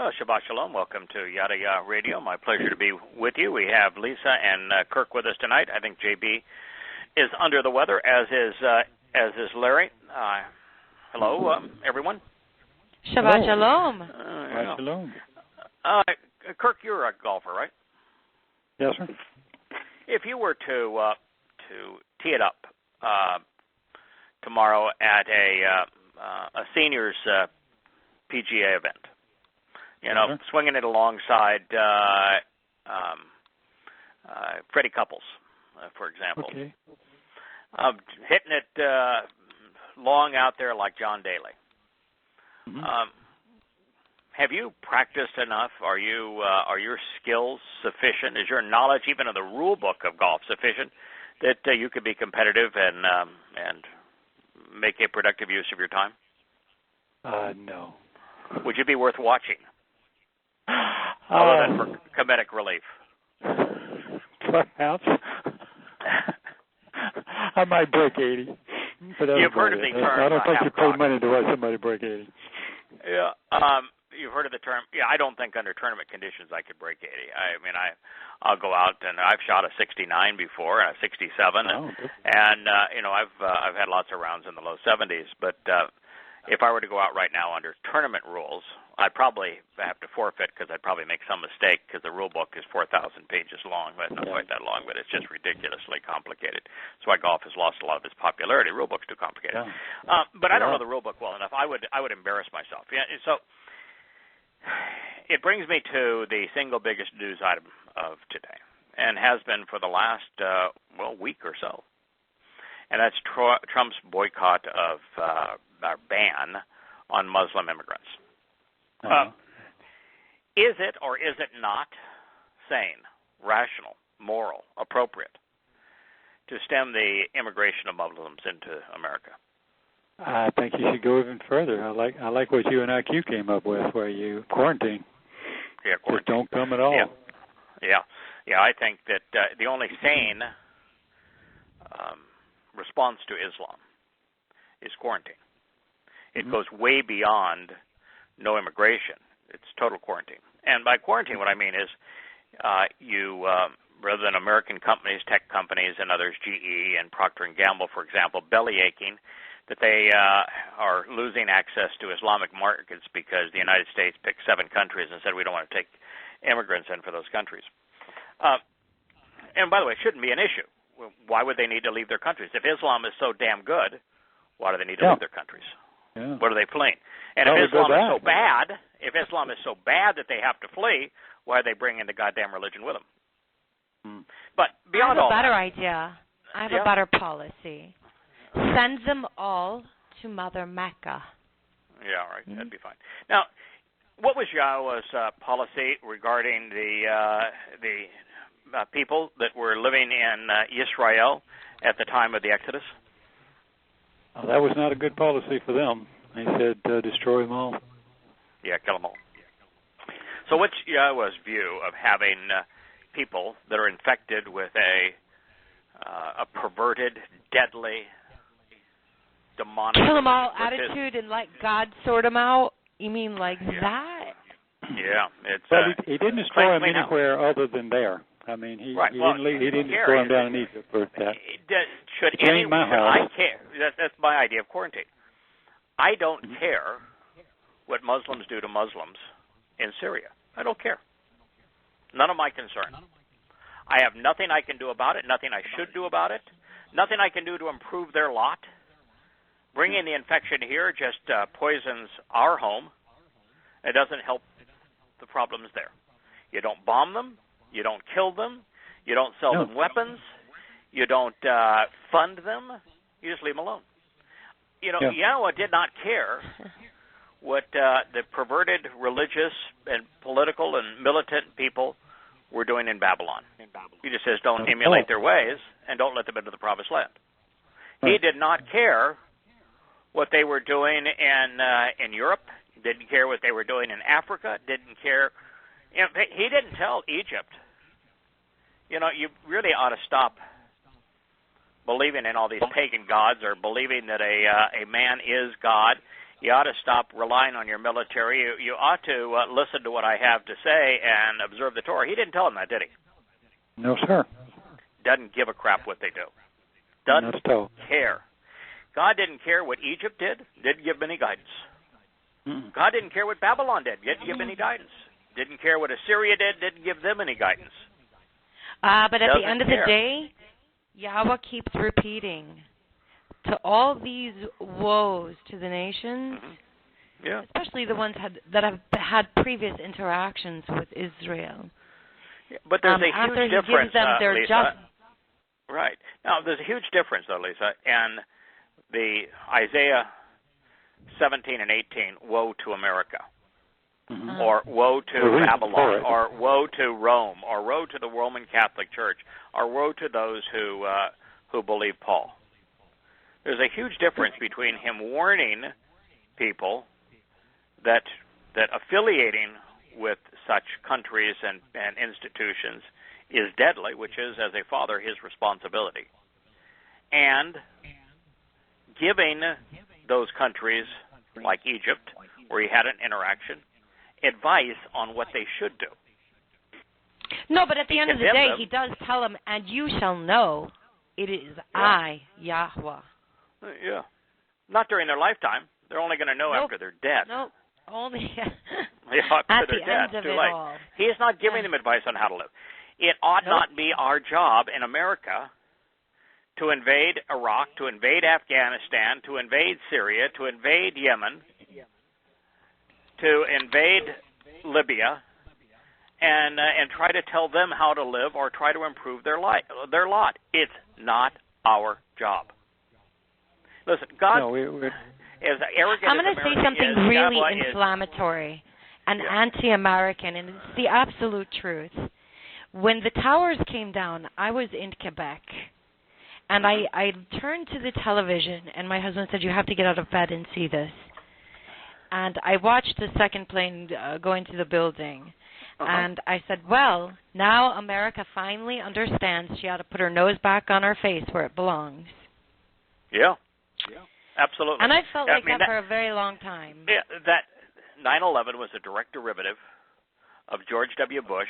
Well, Shabbat Shalom. Welcome to Yada Yahweh Radio. My pleasure to be with you. We have Lisa and Kirk with us tonight. I think JB is under the weather, as is Larry. Hello, everyone. Shabbat Shalom. Shabbat Shalom. Kirk, you're a golfer, right? Yes, sir. If you were to tee it up tomorrow at a seniors PGA event, swinging it alongside Freddie Couples, for example. Okay. Hitting it long out there like John Daly. Mm-hmm. Have you practiced enough? Are your skills sufficient? Is your knowledge even of the rule book of golf sufficient that you could be competitive and make a productive use of your time? No. Would you be worth watching? Other than for comedic relief. Perhaps. I might break 80. But you've heard of the term. I don't think you pay money to watch somebody break 80. Yeah. You've heard of the term. Yeah, I don't think under tournament conditions I could break 80. I mean, I'll go out and I've shot a 69 before and a 67, and I've had lots of rounds in the low 70s. But if I were to go out right now under tournament rules, I'd probably have to forfeit because I'd probably make some mistake because the rule book is 4,000 pages long, but not quite that long, but it's just ridiculously complicated. That's why golf has lost a lot of its popularity. Rule book's too complicated. Yeah. But I don't know the rule book well enough. I would embarrass myself. Yeah. So it brings me to the single biggest news item of today, and has been for the last week or so, and that's Trump's boycott of our ban on Muslim immigrants. Is it or is it not sane, rational, moral, appropriate to stem the immigration of Muslims into America? I think you should go even further. I like what you and IQ came up with, where you quarantine. Yeah, quarantine. Just don't come at all. Yeah. I think that the only sane response to Islam is quarantine. It goes way beyond no immigration. It's total quarantine. And by quarantine, what I mean is you, rather than American companies, tech companies, and others, GE and Procter & Gamble, for example, belly aching that they are losing access to Islamic markets because the United States picked 7 countries and said we don't want to take immigrants in for those countries. And by the way, it shouldn't be an issue. Why would they need to leave their countries? If Islam is so damn good, why do they need to leave their countries? Yeah. What are they fleeing? And if Islam is so bad, that they have to flee, why are they bringing the goddamn religion with them? But beyond all I have a better idea. I have a better policy. Send them all to Mother Mecca. Yeah, all right. That'd be fine. Now, what was Yahowah's policy regarding the people that were living in Israel at the time of the Exodus? Oh, that was not a good policy for them. They said destroy them all. Yeah, kill them all. So what's Yahowah's view of having people that are infected with a perverted, deadly, demonic... Kill them all attitude and let God sort them out? You mean like that? Yeah. Well, he didn't destroy them anywhere other than there. I mean, he didn't destroy them down in Egypt for that. I care? That's my idea of quarantine. I don't care what Muslims do to Muslims in Syria. I don't care. None of my concern. I have nothing I can do about it, nothing I should do about it, nothing I can do to improve their lot. Bringing the infection here just poisons our home. It doesn't help the problems there. You don't bomb them. You don't kill them. You don't sell them weapons. You don't fund them. You just leave them alone. Yahowah did not care what the perverted religious and political and militant people were doing in Babylon. He just says don't emulate their ways and don't let them into the promised land. He did not care what they were doing in Europe, didn't care what they were doing in Africa, didn't care. He didn't tell Egypt, you really ought to stop believing in all these pagan gods or believing that a man is God You ought to stop relying on your military. You ought to listen to what I have to say and observe the Torah. He didn't tell them that, did he? No, sir. Doesn't give a crap what they do. Doesn't care. God didn't care what Egypt did. Didn't give them any guidance. God didn't care what Babylon did. Didn't give any guidance. Didn't care what Assyria did. Didn't give them any guidance. But at the end of the day, Yahweh keeps repeating to all these woes to the nations, especially the ones that have had previous interactions with Israel. Yeah, but there's a huge difference, gives them their Lisa. Right. Now, there's a huge difference, though, Lisa, in the Isaiah 17 and 18, woe to America, or woe to Babylon, or woe to Rome, or woe to the Roman Catholic Church, or woe to those who believe Paul. There's a huge difference between him warning people that affiliating with such countries and institutions is deadly, which is, as a father, his responsibility, and giving those countries, like Egypt, where he had an interaction, advice on what they should do. No, but at the end of the day, he does tell them, and you shall know it is I, Yahweh. Yeah. Not during their lifetime. They're only going to know after they're dead. Nope. Only at the end of it all. He is not giving them advice on how to live. It ought not be our job in America to invade Iraq, to invade Afghanistan, to invade Syria, to invade Yemen, to invade Libya, and try to tell them how to live or try to improve their lot. It's not our job. Listen, God is arrogant. I'm going to say something really inflammatory and anti-American, and it's the absolute truth. When the towers came down, I was in Quebec, and I turned to the television, and my husband said, "You have to get out of bed and see this." And I watched the second plane go into the building, and I said, well, now America finally understands she ought to put her nose back on her face where it belongs. Yeah, absolutely. And I felt like that for a very long time. Yeah, that 9/11 was a direct derivative of George W. Bush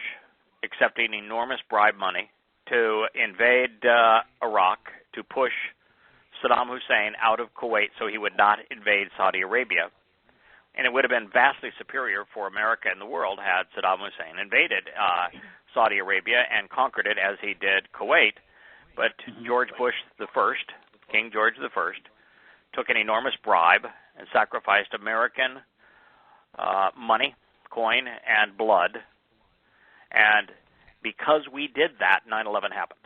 accepting enormous bribe money to invade Iraq, to push Saddam Hussein out of Kuwait so he would not invade Saudi Arabia. And it would have been vastly superior for America and the world had Saddam Hussein invaded Saudi Arabia and conquered it as he did Kuwait. But George Bush the First, King George the First, took an enormous bribe and sacrificed American money, coin, and blood. And because we did that, 9/11 happened.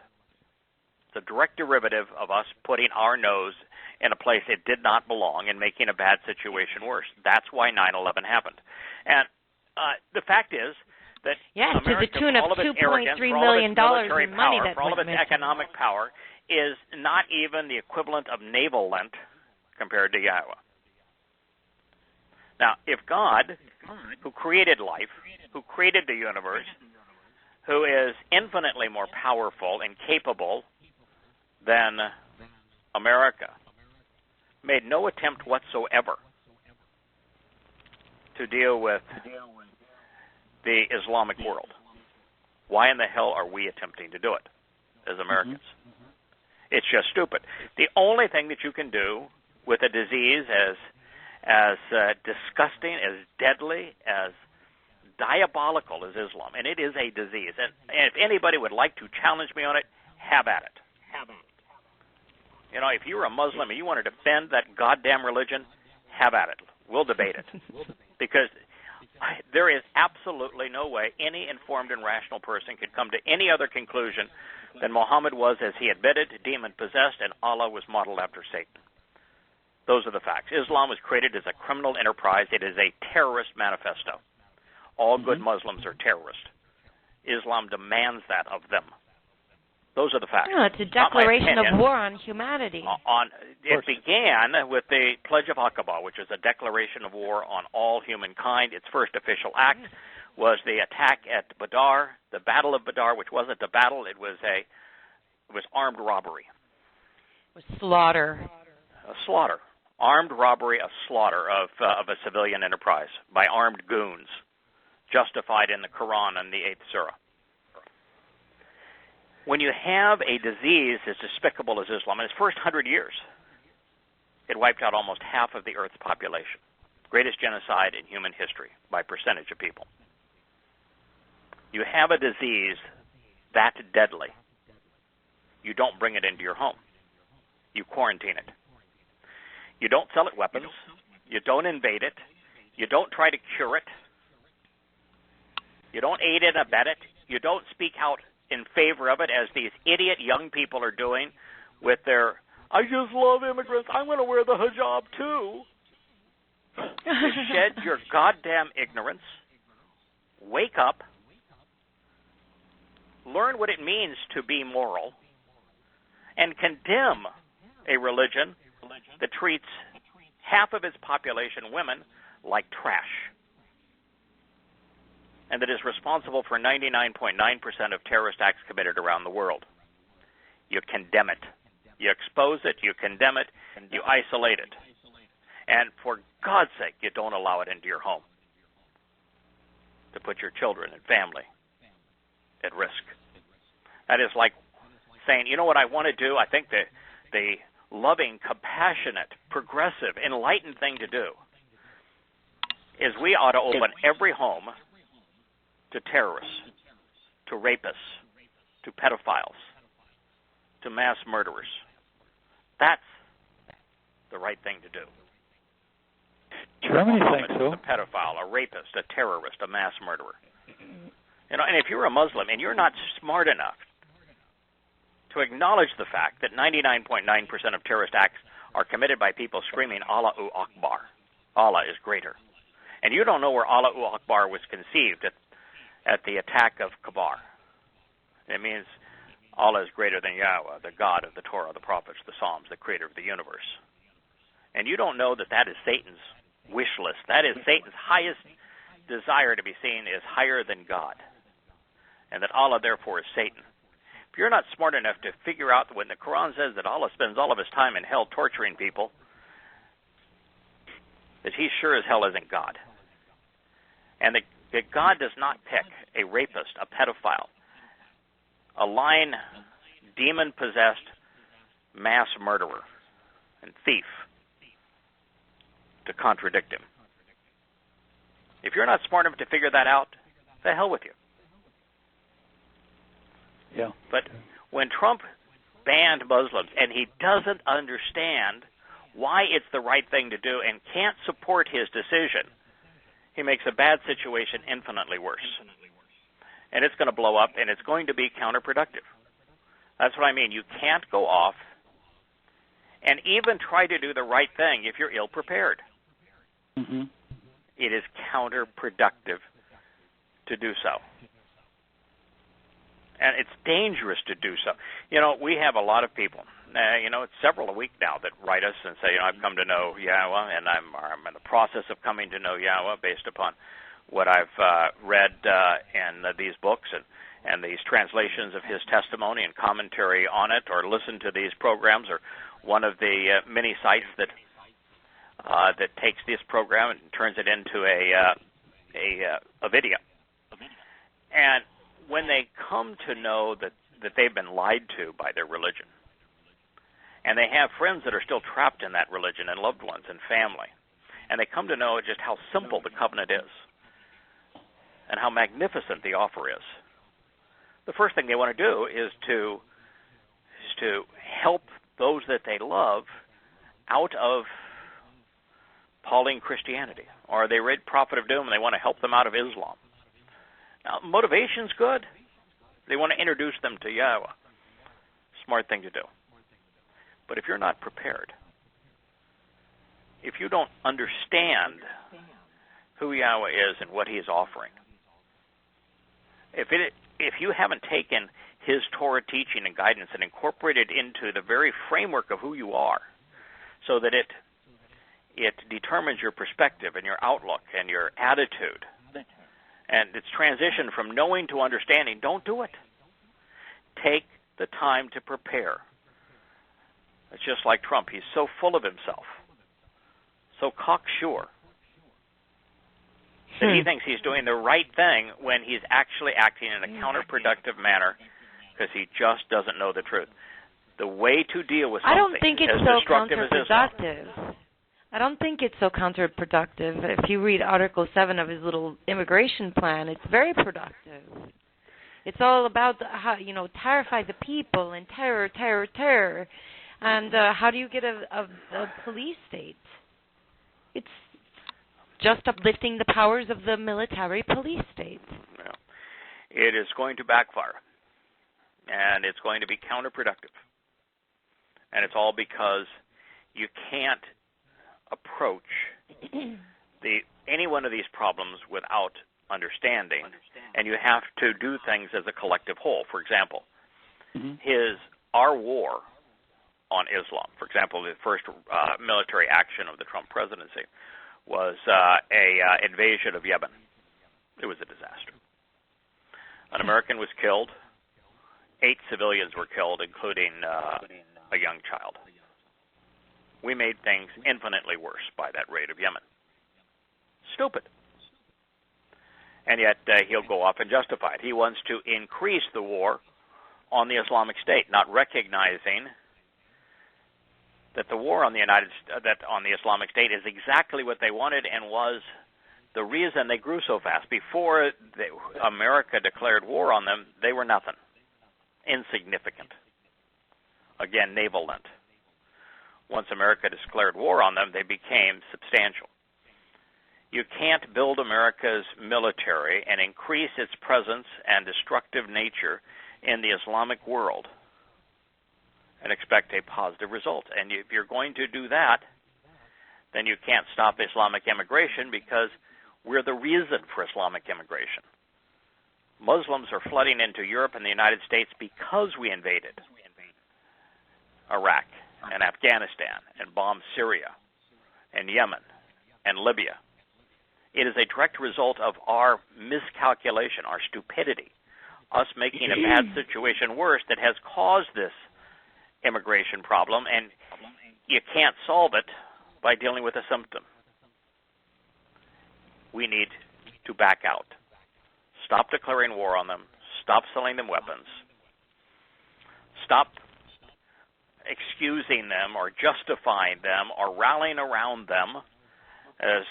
It's a direct derivative of us putting our nose in a place it did not belong and making a bad situation worse. That's why 9/11 happened. And the fact is that America, to the tune of $2.3 million in money, for all of its economic power, is not even the equivalent of naval lent compared to Yahowah. Now, if God, who created life, who created the universe, who is infinitely more powerful and capable than America, made no attempt whatsoever to deal with the Islamic world, why in the hell are we attempting to do it as Americans? It's just stupid. The only thing that you can do with a disease as disgusting, as deadly, as diabolical as Islam, and it is a disease, and if anybody would like to challenge me on it, have at it. You know, if you're a Muslim and you want to defend that goddamn religion, have at it. We'll debate it. Because there is absolutely no way any informed and rational person could come to any other conclusion than Muhammad was, as he admitted, demon-possessed, and Allah was modeled after Satan. Those are the facts. Islam was created as a criminal enterprise. It is a terrorist manifesto. All good Muslims are terrorists. Islam demands that of them. Those are the facts. No, it's a declaration of war on humanity. It began with the Pledge of Aqaba, which is a declaration of war on all humankind. Its first official act was the attack at Badr, the Battle of Badr, which wasn't a battle. It was armed robbery. It was slaughter. Slaughter. armed robbery, a slaughter of a civilian enterprise by armed goons, justified in the Quran and the 8th Surah. When you have a disease as despicable as Islam, in its first 100 years, it wiped out almost half of the Earth's population. Greatest genocide in human history by percentage of people. You have a disease that deadly. You don't bring it into your home. You quarantine it. You don't sell it weapons. You don't invade it. You don't try to cure it. You don't aid and abet it. You don't speak out in favor of it, as these idiot young people are doing with their, I just love immigrants, I'm going to wear the hijab too. You shed your goddamn ignorance. Wake up. Learn what it means to be moral. And condemn a religion that treats half of its population, women, like trash, and that is responsible for 99.9% of terrorist acts committed around the world. You condemn it. You expose it. You condemn it. You isolate it. And for God's sake, you don't allow it into your home to put your children and family at risk. That is like saying, you know what I want to do? I think that the loving, compassionate, progressive, enlightened thing to do is we ought to open every home to terrorists, to rapists, to pedophiles, to mass murderers. That's the right thing to do. Germany thinks so. A pedophile, a rapist, a terrorist, a mass murderer. You know, and if you're a Muslim and you're not smart enough to acknowledge the fact that 99.9% of terrorist acts are committed by people screaming, Allahu Akbar. Allah is greater. And you don't know where Allahu Akbar was conceived at the attack of Kabar. It means Allah is greater than Yahweh, the God of the Torah, the prophets, the Psalms, the creator of the universe. And you don't know that that is Satan's wish list. That is Satan's highest desire to be seen is higher than God. And that Allah, therefore, is Satan. If you're not smart enough to figure out when the Quran says that Allah spends all of his time in hell torturing people, that he sure as hell isn't God. And that God does not pick a rapist, a pedophile, a lying, demon-possessed mass murderer and thief to contradict him. If you're not smart enough to figure that out, the hell with you. Yeah. But when Trump banned Muslims and he doesn't understand why it's the right thing to do and can't support his decision, he makes a bad situation infinitely worse. And it's going to blow up, and it's going to be counterproductive. That's what I mean. You can't go off and even try to do the right thing if you're ill-prepared. Mm-hmm. It is counterproductive to do so. And it's dangerous to do so. You know, we have a lot of people, it's several a week now that write us and say, I've come to know Yahweh, and I'm in the process of coming to know Yahweh based upon what I've read in these books and these translations of his testimony and commentary on it, or listen to these programs, or one of the many sites that takes this program and turns it into a video. And when they come to know that they've been lied to by their religion, and they have friends that are still trapped in that religion, and loved ones and family, and they come to know just how simple the covenant is and how magnificent the offer is, the first thing they want to do is to help those that they love out of Pauline Christianity, or they read Prophet of Doom and they want to help them out of Islam. Now, motivation's good. They want to introduce them to Yahweh. Smart thing to do. But if you're not prepared, if you don't understand who Yahweh is and what he is offering, if you haven't taken his Torah teaching and guidance and incorporated into the very framework of who you are, so that it determines your perspective and your outlook and your attitude, and it's transitioned from knowing to understanding, don't do it. Take the time to prepare. It's just like Trump. He's so full of himself. so cocksure that he thinks he's doing the right thing when he's actually acting in a counterproductive manner because he just doesn't know the truth. The way to deal with something I don't think it's so counterproductive. I don't think it's so counterproductive. If you read Article 7 of his little immigration plan, it's very productive. It's all about how, terrify the people and terror. And how do you get a police state? It's just uplifting the powers of the military police state. Yeah. It is going to backfire, and it's going to be counterproductive. And it's all because you can't approach any one of these problems without understanding, and you have to do things as a collective whole. For example, our war on Islam, for example, the first military action of the Trump presidency was an invasion of Yemen. It was a disaster. An American was killed. 8 civilians were killed, including a young child. We made things infinitely worse by that raid of Yemen. Stupid. And yet he'll go off and justify it. He wants to increase the war on the Islamic State, not recognizing that the war on the Islamic State is exactly what they wanted and was the reason they grew so fast. Before America declared war on them, they were nothing, insignificant. Again, naval lent. Once America declared war on them, they became substantial. You can't build America's military and increase its presence and destructive nature in the Islamic world and expect a positive result. And if you're going to do that, then you can't stop Islamic immigration because we're the reason for Islamic immigration. Muslims are flooding into Europe and the United States because we invaded Iraq and Afghanistan and bombed Syria and Yemen and Libya. It is a direct result of our miscalculation, our stupidity, us making a bad situation worse that has caused this immigration problem, and you can't solve it by dealing with a symptom. We need to back out. Stop declaring war on them. Stop selling them weapons. Stop excusing them or justifying them or rallying around them, as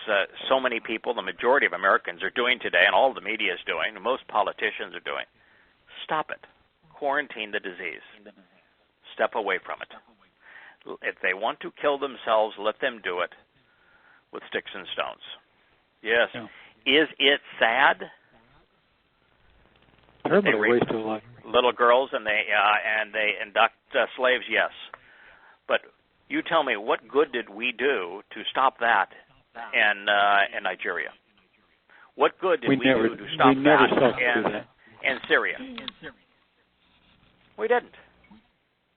so many people, the majority of Americans are doing today, and all the media is doing, and most politicians are doing. Stop it. Quarantine the disease. Step away from it. If they want to kill themselves, let them do it with sticks and stones. Yes. Yeah. Is it sad? They waste of life. Little girls and they induct slaves. Yes, but you tell me, what good did we do to stop that in Nigeria? What good did we do to stop that in Syria? We didn't.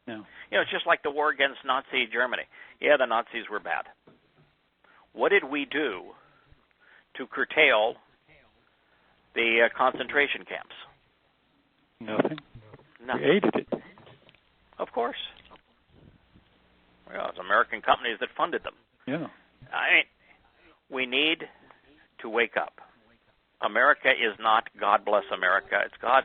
No. It's just like the war against Nazi Germany. Yeah, the Nazis were bad. What did we do to curtail the concentration camps? Nothing. Nothing. We aided it. Of course. Well, it's American companies that funded them. Yeah. I mean, we need to wake up. America is not God bless America. It's God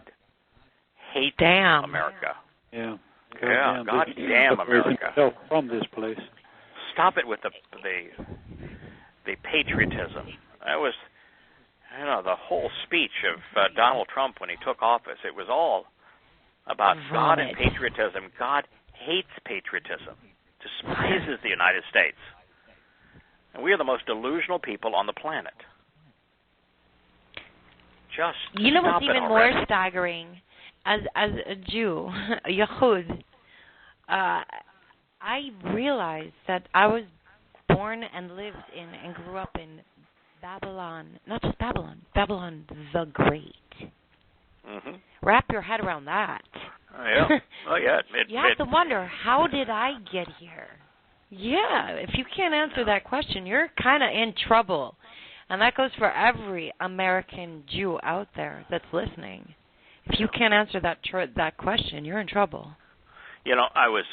hate America. Yeah. God damn America. From this place. Stop it with the patriotism. That was, the whole speech of Donald Trump when he took office. It was all about God and patriotism. God hates patriotism. Despises the United States. And we are the most delusional people on the planet. Just you know what's even more staggering? As a Jew, a Yahud, I realized that I was born and lived in and grew up in Babylon. Not just Babylon, Babylon the Great. Mm-hmm. Wrap your head around that. Yeah. Oh, yeah. You have to wonder, how did I get here? Yeah, if you can't answer that question, you're kind of in trouble. And that goes for every American Jew out there that's listening. If you can't answer that question, you're in trouble. I was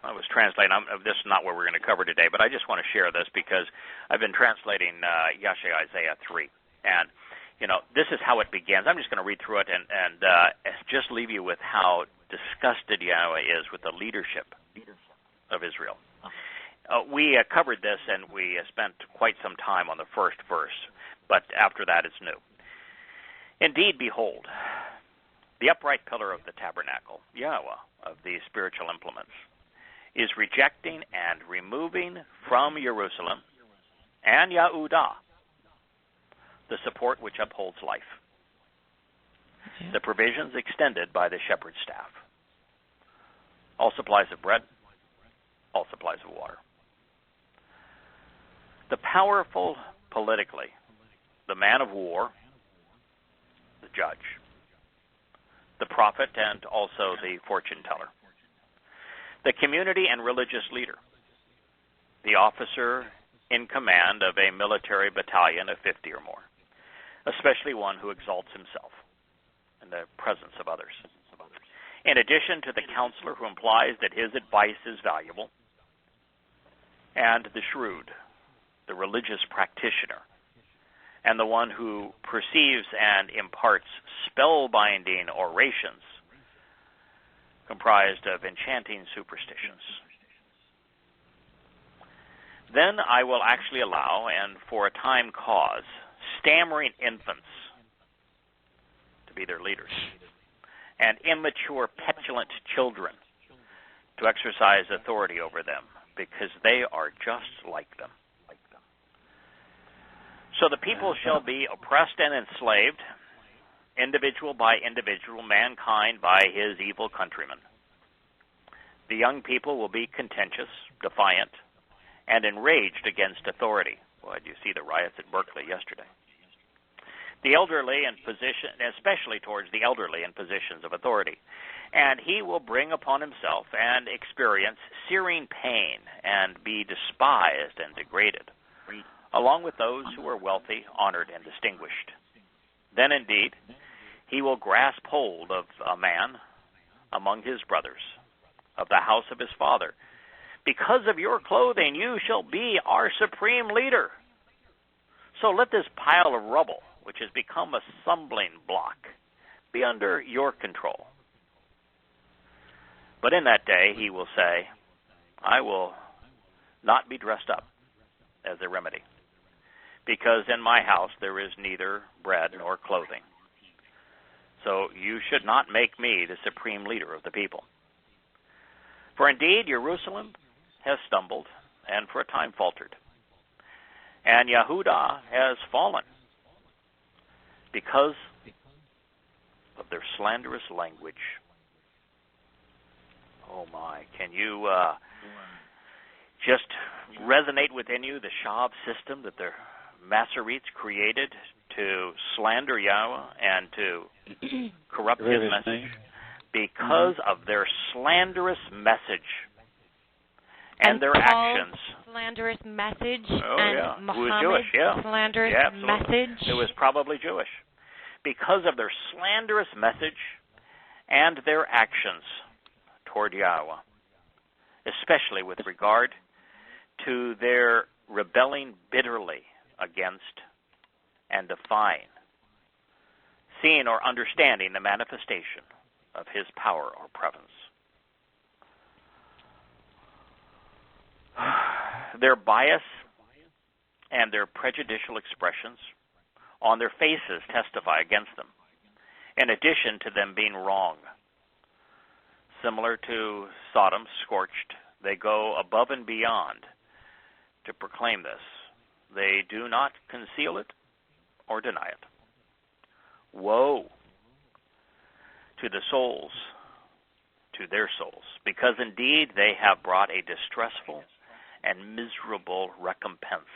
I was translating. This is not what we're going to cover today, but I just want to share this because I've been translating Isaiah 3. And, this is how it begins. I'm just going to read through it and just leave you with how disgusted Yahweh is with the leadership of Israel. We covered this, and we spent quite some time on the first verse, but after that it's new. Indeed, behold, the upright pillar of the tabernacle, Yahowah, of these spiritual implements, is rejecting and removing from Jerusalem and Yehudah the support which upholds life, the provisions extended by the shepherd's staff, all supplies of bread, all supplies of water. The powerful politically, the man of war, the judge, the prophet, and also the fortune teller, the community and religious leader, the officer in command of a military battalion of 50 or more, especially one who exalts himself in the presence of others. In addition to the counselor who implies that his advice is valuable, and the shrewd, the religious practitioner, and the one who perceives and imparts spellbinding orations comprised of enchanting superstitions. Then I will actually allow, and for a time cause, stammering infants to be their leaders, and immature, petulant children to exercise authority over them, because they are just like them. So the people shall be oppressed and enslaved, individual by individual, mankind by his evil countrymen. The young people will be contentious, defiant, and enraged against authority. Well, did you see the riots at Berkeley yesterday? The elderly in position, especially towards the elderly in positions of authority. And he will bring upon himself and experience searing pain and be despised and degraded, along with those who are wealthy, honored, and distinguished. Then indeed, he will grasp hold of a man among his brothers, of the house of his father. Because of your clothing, you shall be our supreme leader. So let this pile of rubble, which has become a stumbling block, be under your control. But in that day he will say, I will not be dressed up as a remedy, because in my house there is neither bread nor clothing. So you should not make me the supreme leader of the people. For indeed Jerusalem has stumbled and for a time faltered, and Yehudah has fallen because of their slanderous language. Oh my, can you just resonate within you the Shav system that the Masoretes created to slander Yahweh and to corrupt his message? Because of their slanderous message and their actions. Slanderous message Muhammad's slanderous message. It was probably Jewish. Because of their slanderous message and their actions toward Yahweh, especially with regard to their rebelling bitterly against and defying, seeing or understanding the manifestation of his power or presence. Their bias and their prejudicial expressions on their faces testify against them, in addition to them being wrong. Similar to Sodom scorched, they go above and beyond to proclaim this. They do not conceal it or deny it. Woe to the souls, to their souls, because indeed they have brought a distressful and miserable recompense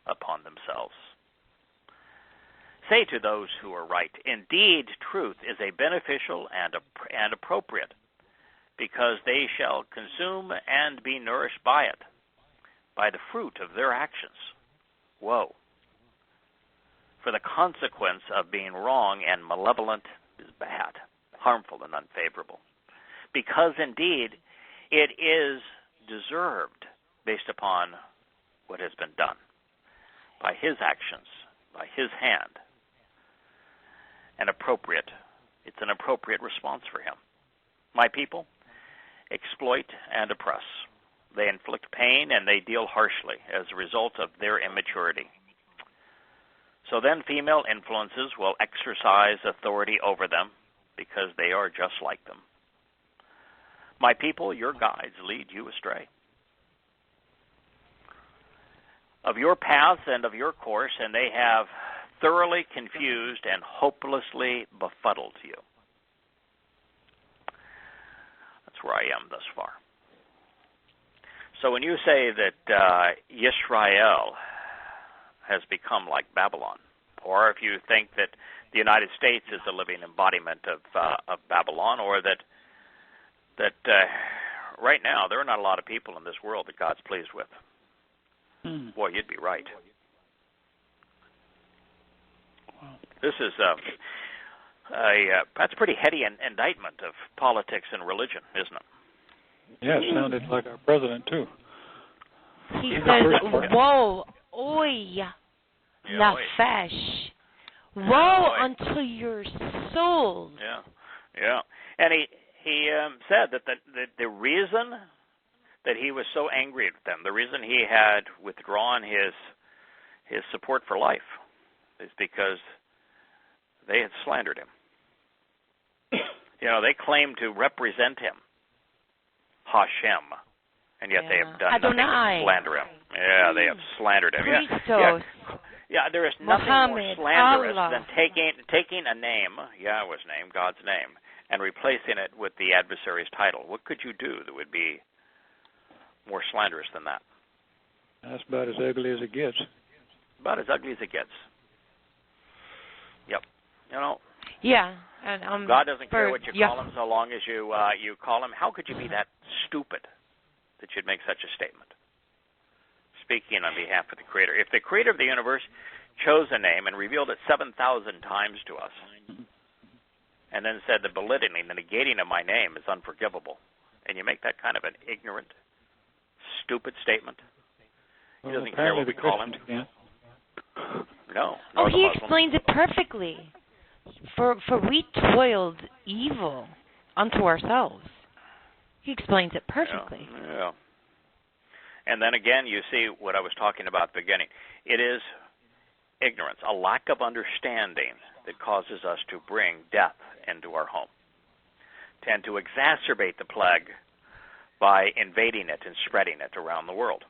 upon themselves. Say to those who are right, indeed truth is a beneficial and appropriate, because they shall consume and be nourished by it, by the fruit of their actions. Woe! For the consequence of being wrong and malevolent is bad, harmful and unfavorable, because indeed it is deserved based upon what has been done by his actions, by his hand, it's an appropriate response for him. My people exploit and oppress. They inflict pain and they deal harshly as a result of their immaturity. So then female influences will exercise authority over them because they are just like them. My people, your guides lead you astray. Of your paths and of your course, and they have thoroughly confused and hopelessly befuddled you. That's where I am thus far. So when you say that Israel has become like Babylon, or if you think that the United States is a living embodiment of Babylon, or that right now there are not a lot of people in this world that God's pleased with, boy, you'd be right. This is that's a pretty heady indictment of politics and religion, isn't it? Yeah, it sounded like our president, too. He says, woe, oi, nafesh. Woe unto your souls. Yeah. And he said that the reason that he was so angry at them, the reason he had withdrawn his support for life, is because they had slandered him. They claimed to represent him, Hashem, and yet they have done nothing to slander him. Yeah, they have slandered him. Yeah, there is nothing more slanderous than taking a name, Yahweh's name, God's name, and replacing it with the adversary's title. What could you do that would be more slanderous than that? That's about as ugly as it gets. About as ugly as it gets. Yep. Yeah. And, God doesn't care what you call him so long as you call him. How could you be that stupid that you'd make such a statement? Speaking on behalf of the Creator. If the Creator of the universe chose a name and revealed it 7,000 times to us, and then said the belittling, the negating of my name is unforgivable, and you make that kind of an ignorant, stupid statement, he doesn't care what we call him. No. Oh, he explains it perfectly. For we toiled evil unto ourselves. He explains it perfectly. Yeah. And then again, you see what I was talking about at the beginning. It is ignorance, a lack of understanding that causes us to bring death into our home, and to exacerbate the plague by invading it and spreading it around the world.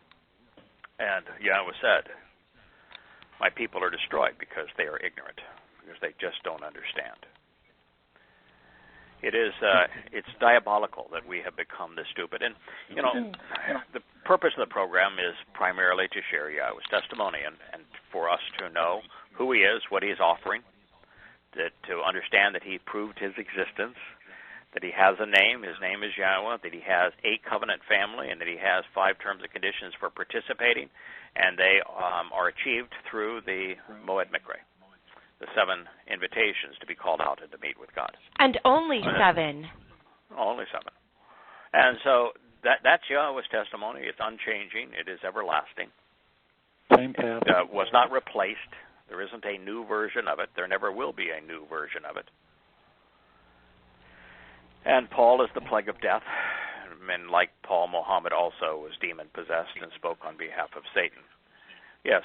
And Yahweh said, my people are destroyed because they are ignorant, because they just don't understand. It's diabolical that we have become this stupid. And, the purpose of the program is primarily to share Yahweh's testimony and for us to know who he is, what he is offering, to understand that he proved his existence, that he has a name, his name is Yahweh, that he has a covenant family, and that he has 5 terms and conditions for participating, and they are achieved through the Moed Mikre, the 7 invitations to be called out and to meet with God. And only 7. Only 7. And so that's Yahweh's testimony. It's unchanging. It is everlasting. Same path. It was not replaced. There isn't a new version of it. There never will be a new version of it. And Paul is the plague of death. And like Paul, Muhammad also was demon-possessed and spoke on behalf of Satan. Yes,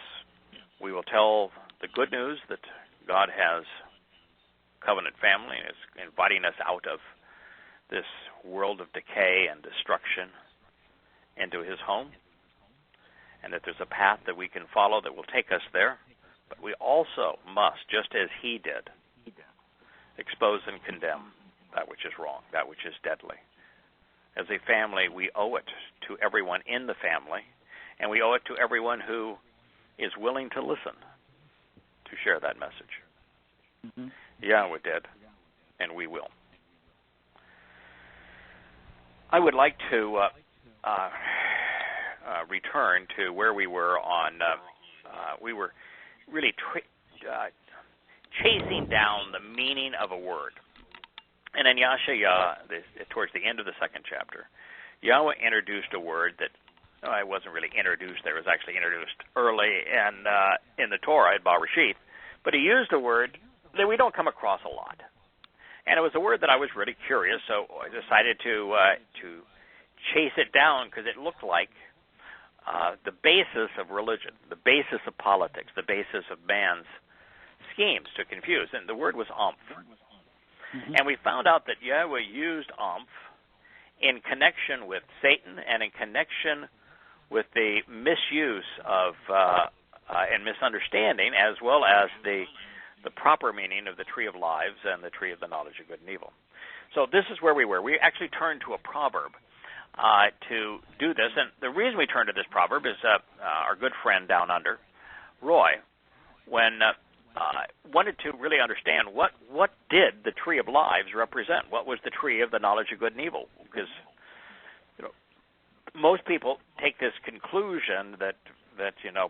we will tell the good news that God has covenant family and is inviting us out of this world of decay and destruction into his home, and that there's a path that we can follow that will take us there. But we also must, just as he did, expose and condemn that which is wrong, that which is deadly. As a family, we owe it to everyone in the family, and we owe it to everyone who is willing to listen to share that message. Mm-hmm. Yahweh did, and we will. I would like to return to where we were on. We were really chasing down the meaning of a word. And in Yashaya, towards the end of the 2nd chapter, Yahweh introduced a word that it wasn't really introduced there. It was actually introduced early in the Torah at Bereshit. But he used a word that we don't come across a lot. And it was a word that I was really curious, so I decided to chase it down because it looked like the basis of religion, the basis of politics, the basis of man's schemes to confuse. And the word was umph. Mm-hmm. And we found out that Yahweh used umph in connection with Satan and in connection with the misuse of and misunderstanding, as well as the proper meaning of the tree of lives and the tree of the knowledge of good and evil. So this is where we were. We actually turned to a proverb to do this. And the reason we turned to this proverb is our good friend down under, Roy, when wanted to really understand what did the tree of lives represent? What was the tree of the knowledge of good and evil? Because most people take this conclusion that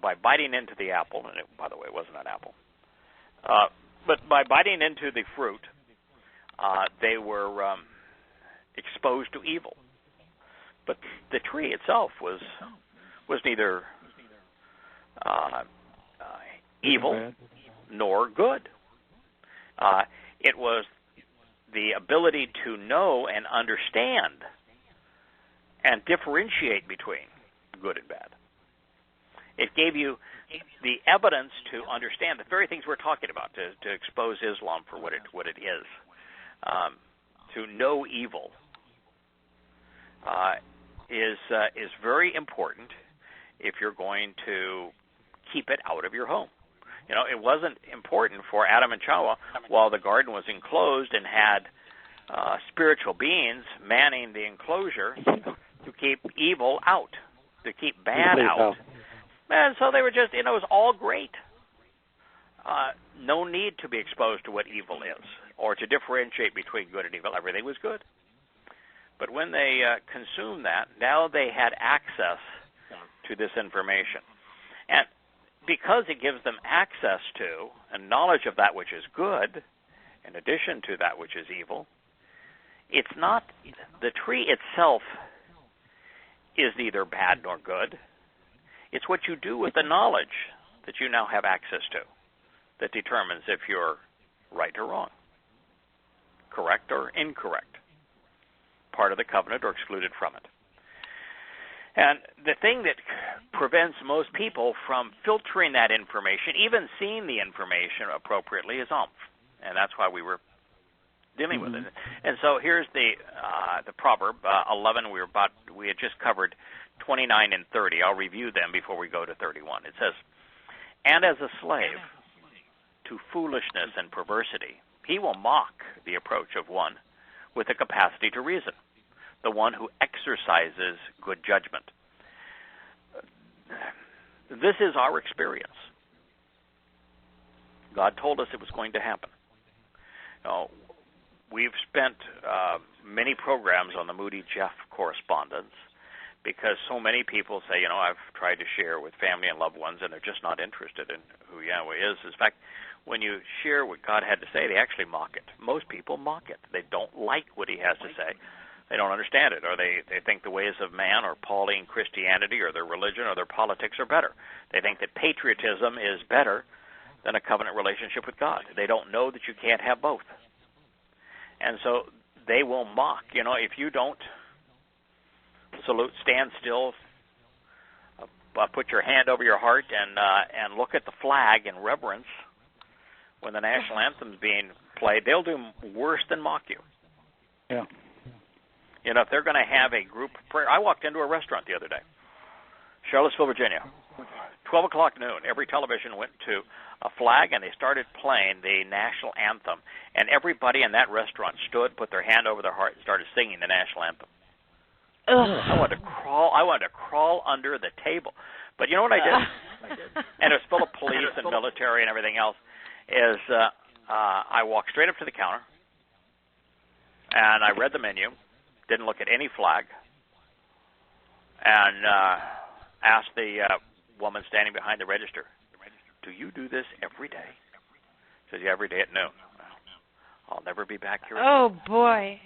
by biting into the apple, and by the way, it wasn't an apple, but by biting into the fruit, they were exposed to evil. But the tree itself was neither evil nor good. It was the ability to know and understand and differentiate between good and bad. It gave you the evidence to understand the very things we're talking about, to expose Islam for what it is, to know evil is very important if you're going to keep it out of your home. It wasn't important for Adam and Chava, while the garden was enclosed and had spiritual beings manning the enclosure, to keep evil out, to keep bad out. And so they were just, it was all great. No need to be exposed to what evil is, or to differentiate between good and evil. Everything was good. But when they consumed that, now they had access to this information. And because it gives them access to and knowledge of that which is good, in addition to that which is evil, it's not, the tree itself is neither bad nor good. It's what you do with the knowledge that you now have access to that determines if you're right or wrong, correct or incorrect, part of the covenant or excluded from it. And the thing that prevents most people from filtering that information, even seeing the information appropriately, is umph. And that's why we were dealing with it. And so here's the proverb 11. We had just covered 29 and 30. I'll review them before we go to 31. It says, "And as a slave to foolishness and perversity, he will mock the approach of one with the capacity to reason, the one who exercises good judgment." This is our experience. God told us it was going to happen. We've spent many programs on the Moody Jeff correspondence because so many people say, I've tried to share with family and loved ones and they're just not interested in who Yahweh is. In fact, when you share what God had to say, they actually mock it. Most people mock it. They don't like what he has to say. They don't understand it, or they think the ways of man or Pauline Christianity or their religion or their politics are better. They think that patriotism is better than a covenant relationship with God. They don't know that you can't have both. And so they will mock. If you don't salute, stand still, put your hand over your heart and look at the flag in reverence when the national anthem's being played, they'll do worse than mock you. Yeah. If they're going to have a group prayer. I walked into a restaurant the other day, Charlottesville, Virginia, 12 o'clock noon. Every television went to a flag, and they started playing the national anthem. And everybody in that restaurant stood, put their hand over their heart, and started singing the national anthem. I wanted to crawl under the table. But you know what I did? And it was full of police and military and everything else, is I walked straight up to the counter, and I read the menu, didn't look at any flag, and asked the woman standing behind the register, "Do you do this every day?" She says, "Yeah, every day at noon." I'll never be back here again. Oh, boy.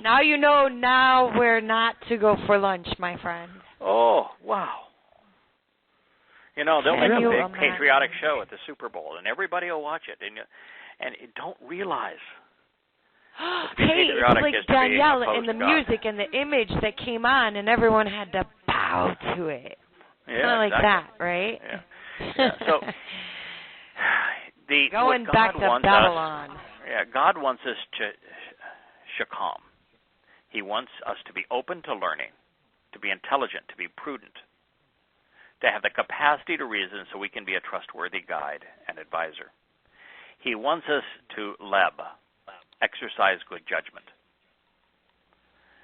Now you know now where not to go for lunch, my friend. Oh, wow. You know, they'll make a big patriotic show at the Super Bowl, and everybody will watch it, and you don't realize. Hey, it's like Danielle and the music and the image that came on, and everyone had to bow to it. Yeah, kind of like that, right? Yeah. So, going back to Babylon. God wants us to shakam. He wants us to be open to learning, to be intelligent, to be prudent, to have the capacity to reason so we can be a trustworthy guide and advisor. He wants us to exercise good judgment.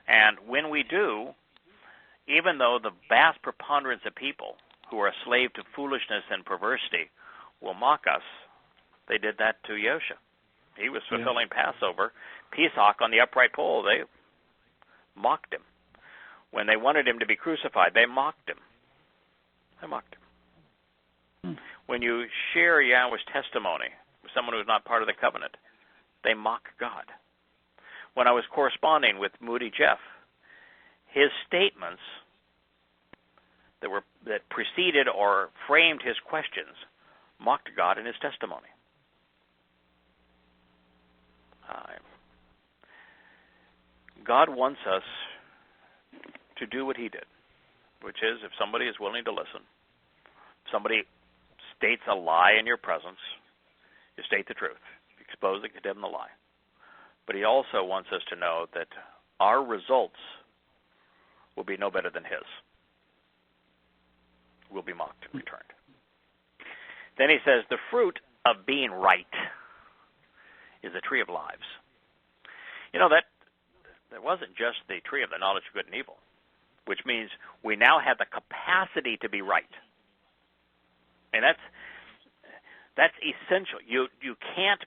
And when we do, even though the vast preponderance of people who are a slave to foolishness and perversity will mock us, they did that to Yosha. He was fulfilling Passover, Pesach on the upright pole. They mocked him. When they wanted him to be crucified, they mocked him. When you share Yahweh's testimony with someone who's not part of the covenant, they mock God. When I was corresponding with Moody Jeff, his statements that preceded or framed his questions mocked God in his testimony. God wants us to do what he did, which is if somebody is willing to listen, somebody states a lie in your presence, you state the truth, expose and condemn the lie. But he also wants us to know that our results will be no better than his. Will be mocked and returned. Then he says, the fruit of being right is the tree of lives. You know, that wasn't just the tree of the knowledge of good and evil, which means we now have the capacity to be right. And that's essential. You can't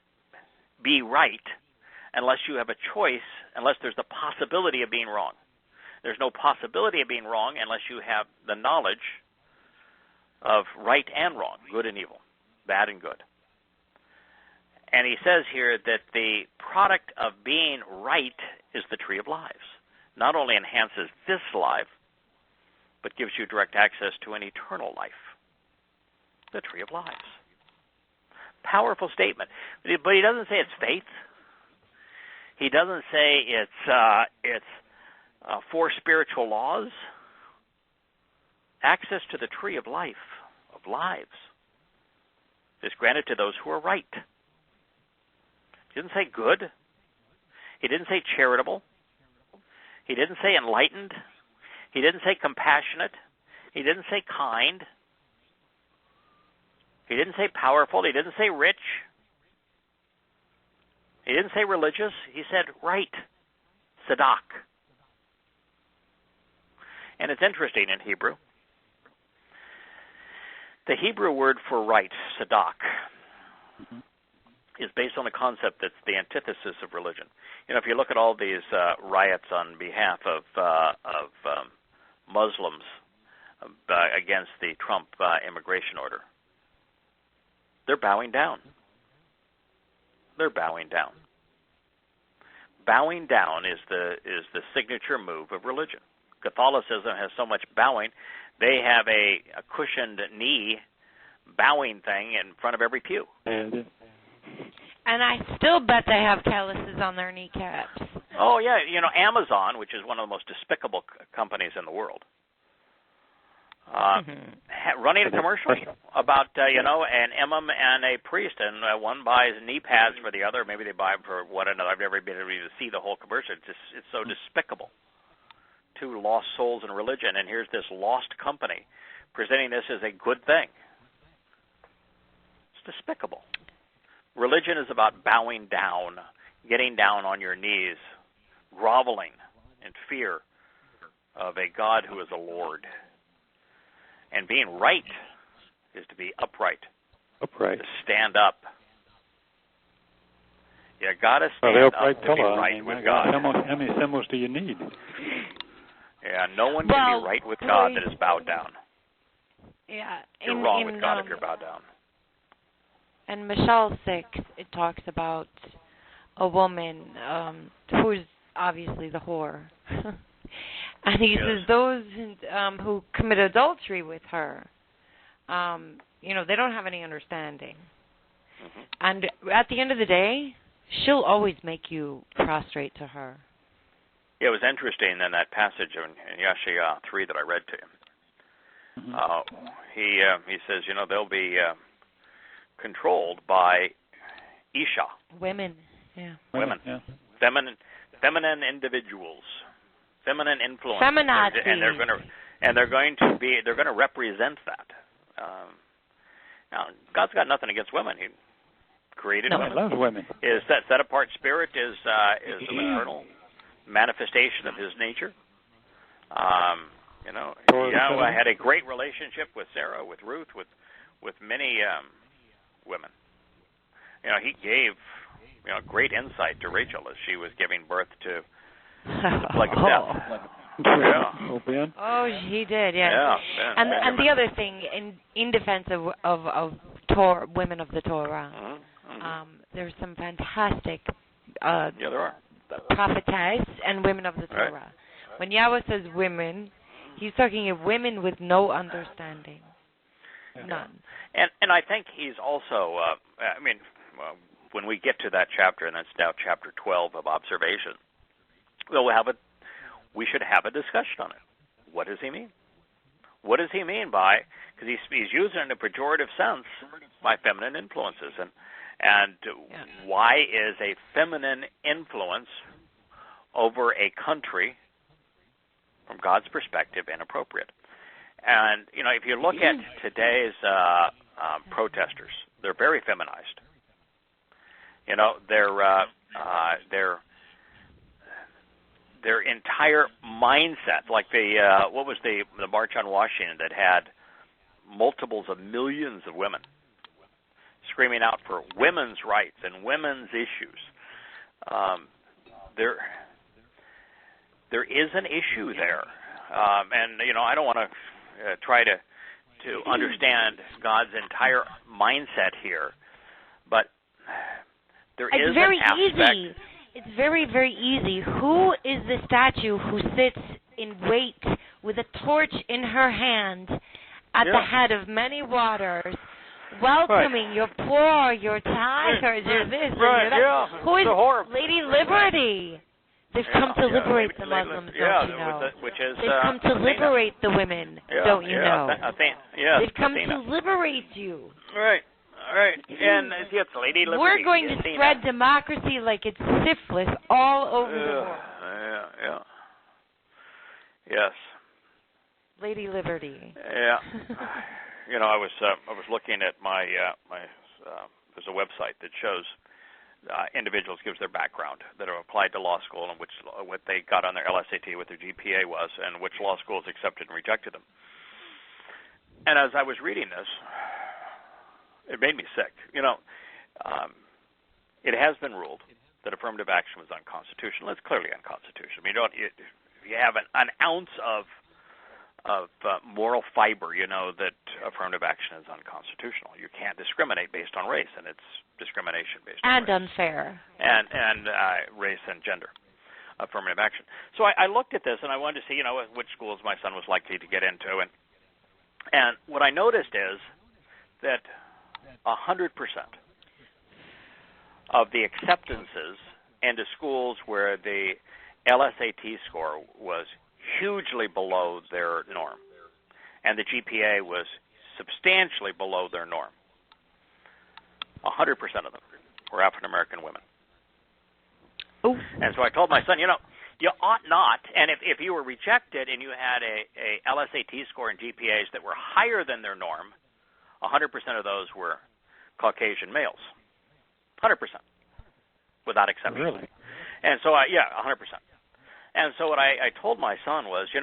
be right unless you have a choice, unless there's the possibility of being wrong. There's no possibility of being wrong unless you have the knowledge of right and wrong, good and evil, bad and good. And he says here that the product of being right is the tree of lives. Not only enhances this life, but gives you direct access to an eternal life. The tree of lives. Powerful statement. But he doesn't say it's faith. He doesn't say it's 4 spiritual laws. Access to the tree of life, of lives, is granted to those who are right. He didn't say good. He didn't say charitable. He didn't say enlightened. He didn't say compassionate. He didn't say kind. He didn't say powerful. He didn't say rich. He didn't say religious. He said right. Tzedak. And it's interesting in Hebrew. The Hebrew word for right, tzedak, is based on a concept that's the antithesis of religion. You know, if you look at all these riots on behalf of Muslims against the Trump immigration order, they're bowing down. They're bowing down. Bowing down is the signature move of religion. Catholicism has so much bowing, they have a cushioned knee bowing thing in front of every pew. And I still bet they have calluses on their kneecaps. Oh, yeah. You know, Amazon, which is one of the most despicable companies in the world, running a commercial about, an imam and a priest, and one buys knee pads for the other. Maybe they buy them for one another. I've never been able to see the whole commercial. It's so despicable. 2 lost souls in religion, and here's this lost company presenting this as a good thing. It's despicable. Religion is about bowing down, getting down on your knees, groveling in fear of a God who is a Lord. And being right is to be upright. Upright. To stand up. You got to stand up to be right with God. How many symbols do you need? Yeah, no one can be right with God that is bowed down. Yeah. You're wrong with God if you're bowed down. In Mishal 6, it talks about a woman who's obviously the whore. And he says those who commit adultery with her, they don't have any understanding. Mm-hmm. And at the end of the day, she'll always make you prostrate to her. Yeah, it was interesting in that passage in Yeshaya 3 that I read to him. Mm-hmm. He says, they'll be controlled by Isha. Women, yeah. Women. Yeah. Feminine individuals. Feminine influence. Feminazi. And they're going to represent that. Now, God's got nothing against women. He created women. He loves women. His set apart spirit is an eternal manifestation of His nature. Yahweh had a great relationship with Sarah, with Ruth, with many women. He gave great insight to Rachel as she was giving birth to the plague of death. Yeah. Oh, he did, yes. Yeah. And the other thing, in defense of Torah, women of the Torah, there's some fantastic there are. prophetess and women of the Torah. Right. When Yahweh says women, He's talking of women with no understanding. None. And I think He's also, when we get to that chapter, and that's now chapter 12 of observation, we should have a discussion on it. What does He mean? What does He mean by, because he's using it in a pejorative sense, by feminine influences. And why is a feminine influence over a country, from God's perspective, inappropriate? And, if you look at today's protesters, they're very feminized. Their entire mindset, like what was the March on Washington that had multiples of millions of women screaming out for women's rights and women's issues. There is an issue there, and I don't want to try to understand God's entire mindset here, but there is an aspect. Easy. It's very, very easy. Who is the statue who sits in wait with a torch in her hand at the head of many waters, welcoming your poor, your tired, your this, your that? Yeah. Who is Lady Liberty? They've come to liberate the Muslims, don't you know? They've come to liberate the women, don't you know? They've come to liberate you. Right. And it's Lady Liberty. We're going to spread democracy like it's syphilis all over the world. Yeah. Yes. Lady Liberty. Yeah. I was looking at my there's a website that shows individuals, gives their background that have applied to law school and what they got on their LSAT, what their GPA was, and which law schools accepted and rejected them. And as I was reading this, it made me sick. It has been ruled that affirmative action was unconstitutional. It's clearly unconstitutional. If you have an ounce of moral fiber, that affirmative action is unconstitutional. You can't discriminate based on race, and it's discrimination based on race. And unfair. And race and gender, affirmative action. So I looked at this, and I wanted to see, which schools my son was likely to get into. And what I noticed is that 100% of the acceptances into schools where the LSAT score was hugely below their norm, and the GPA was substantially below their norm, 100% of them were African American women. Ooh. And so I told my son, you ought not, and if you were rejected and you had a LSAT score and GPAs that were higher than their norm, 100% of those were Caucasian males. 100%. Without exception. Really? And so, 100%. And so what I told my son was, I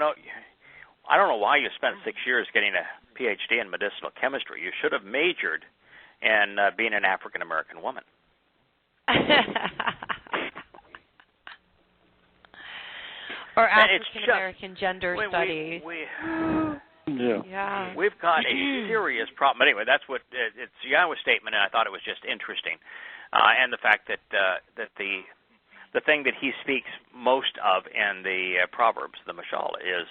don't know why you spent 6 years getting a PhD in medicinal chemistry. You should have majored in being an African-American woman. Or African-American gender studies. We've got a serious problem. Anyway, that's what it's Yahweh's statement, and I thought it was just interesting, and the fact that the the thing that he speaks most of in the Proverbs, the Mashal, is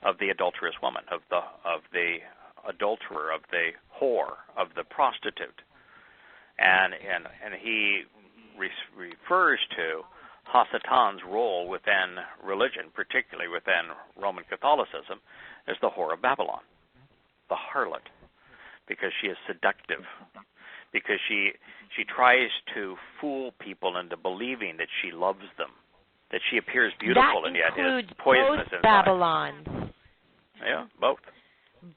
of the adulterous woman, of the adulterer, of the whore, of the prostitute, and he refers to Hasatan's role within religion, particularly within Roman Catholicism, as the whore of Babylon, the harlot, because she is seductive, because she tries to fool people into believing that she loves them, that she appears beautiful and yet is poisonous inside. Babylons. Yeah, both.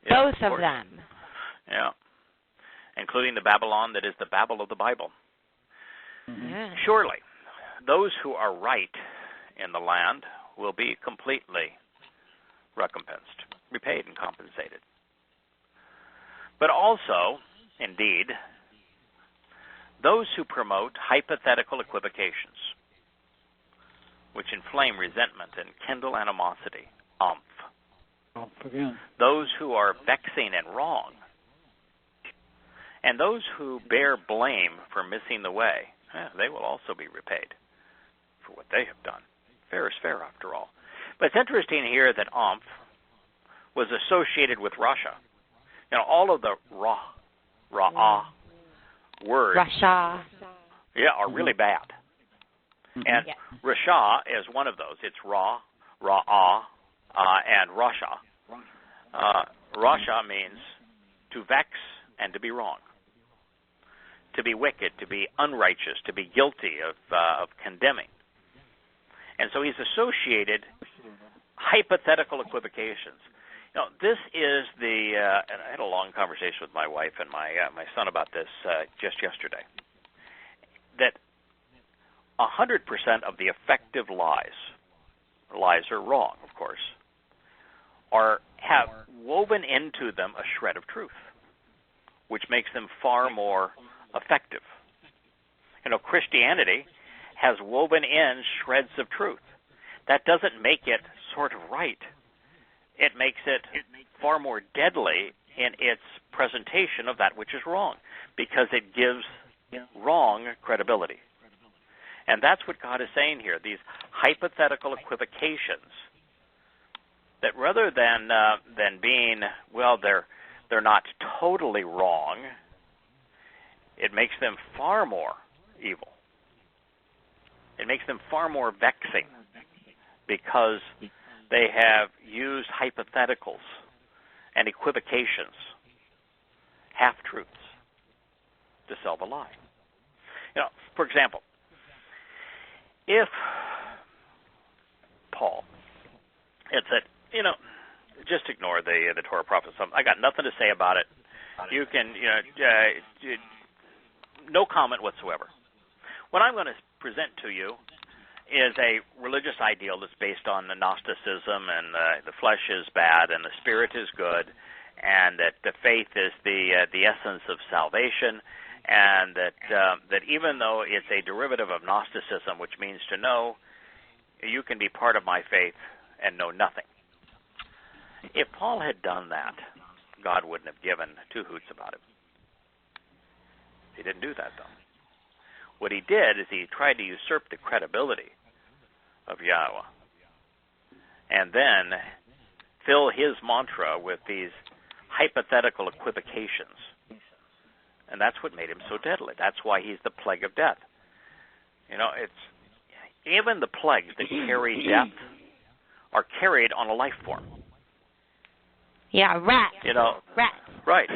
Both of them. Yeah, including the Babylon that is the Babel of the Bible. Mm-hmm. Surely, those who are right in the land will be completely recompensed, repaid, and compensated. But also, indeed, those who promote hypothetical equivocations, which inflame resentment and kindle animosity, those who are vexing and wrong, and those who bear blame for missing the way, they will also be repaid for what they have done. Fair is fair, after all. But it's interesting here that Amph was associated with Rasha. You know, all of the Ra'ah words Rasha. are really bad. And Rasha is one of those. It's Ra'ah, and Rasha. Rasha means to vex and to be wrong, to be wicked, to be unrighteous, to be guilty of condemning. And so he's associated hypothetical equivocations. You know, this is and I had a long conversation with my wife and my son about this just yesterday, that 100% of the effective lies are wrong, of course, have woven into them a shred of truth, which makes them far more effective. You know, Christianity has woven in shreds of truth. That doesn't make it sort of right. It makes it far more deadly in its presentation of that which is wrong, because it gives wrong credibility. And that's what God is saying here, these hypothetical equivocations, that rather than being, well, they're not totally wrong, it makes them far more evil. It makes them far more vexing, because they have used hypotheticals and equivocations, half-truths, to sell the lie. You know, for example, if Paul had said, you know, just ignore the Torah prophets, I got nothing to say about it. You can, no comment whatsoever. What I'm going to present to you is a religious ideal that's based on the Gnosticism, and the flesh is bad and the spirit is good, and that the faith is the essence of salvation, and that even though it's a derivative of Gnosticism, which means to know, you can be part of my faith and know nothing. If Paul had done that, God wouldn't have given two hoots about him. He didn't do that, though. What he did is he tried to usurp the credibility of Yahowah, and then fill his mantra with these hypothetical equivocations. And that's what made him so deadly. That's why he's the plague of death. You know, it's even the plagues that carry death are carried on a life form. Yeah, rats. You know, rats. Right.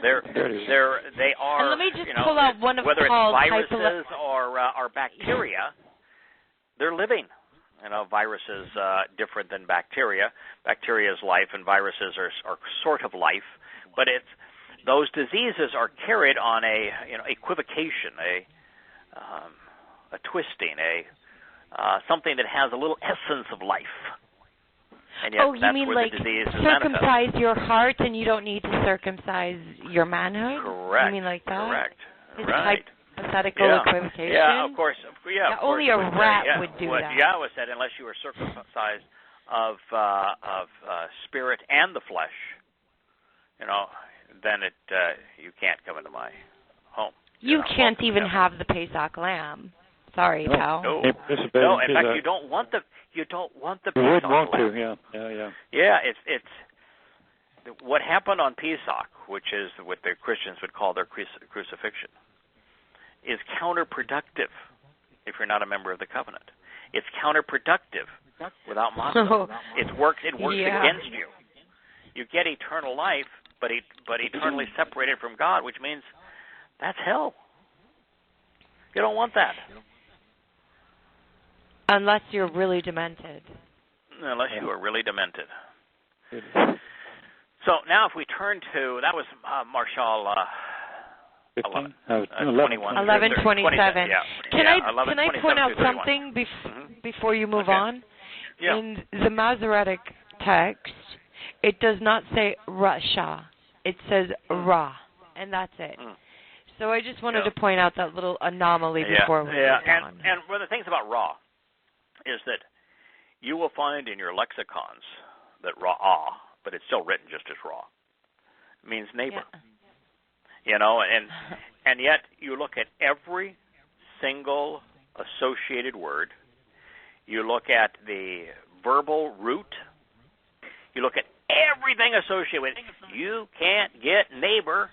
They are. And let me just pull out one of whether Paul's it's viruses or bacteria, they're living. You know, viruses different than bacteria. Bacteria is life, and viruses are sort of life. But those diseases are carried on a equivocation, a twisting, something that has a little essence of life. And yet you mean like circumcise your heart and you don't need to circumcise your manhood? Correct. You mean like that? Correct. It's right. Hypothetical equivocation? Yeah, of course. Yeah, of only course. A rat would do what that. Yahweh said, unless you are circumcised of spirit and the flesh, then you can't come into my home. You can't even have the Pesach lamb. Sorry, pal. No. In fact, you don't want the peace talk. You wouldn't want to, yeah. Yeah, it's what happened on Pesach, which is what the Christians would call their crucifixion, is counterproductive if you're not a member of the covenant. It's counterproductive without Matzah. It works against you. You get eternal life, but eternally separated from God, which means that's hell. You don't want that. Unless you're really demented. Unless you are really demented. So now if we turn to, that was Marshall 11:27. Yeah. Can I point out something before you move on? Yeah. In the Masoretic text, it does not say Rasha. It says Ra, and that's it. So I just wanted to point out that little anomaly before we move on. And one of the things about Ra is that you will find in your lexicons that Ra'ah, but it's still written just as Ra, means neighbor. And yet you look at every single associated word. You look at the verbal root. You look at everything associated with it. You can't get neighbor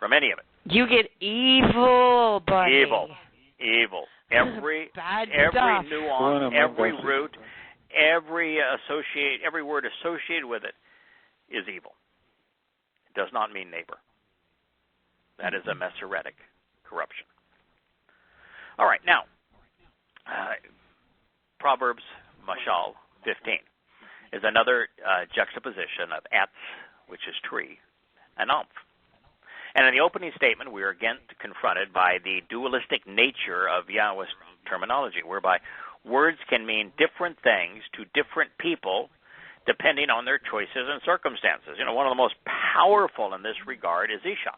from any of it. You get evil, buddy. Evil. Every stuff. nuance, every root, every word associated with it is evil. It does not mean neighbor. That is a Masoretic corruption. All right, now, Proverbs, Mashal 15, is another juxtaposition of etz, which is tree, and amph. And in the opening statement, we are again confronted by the dualistic nature of Yahweh's terminology, whereby words can mean different things to different people depending on their choices and circumstances. One of the most powerful in this regard is Isha.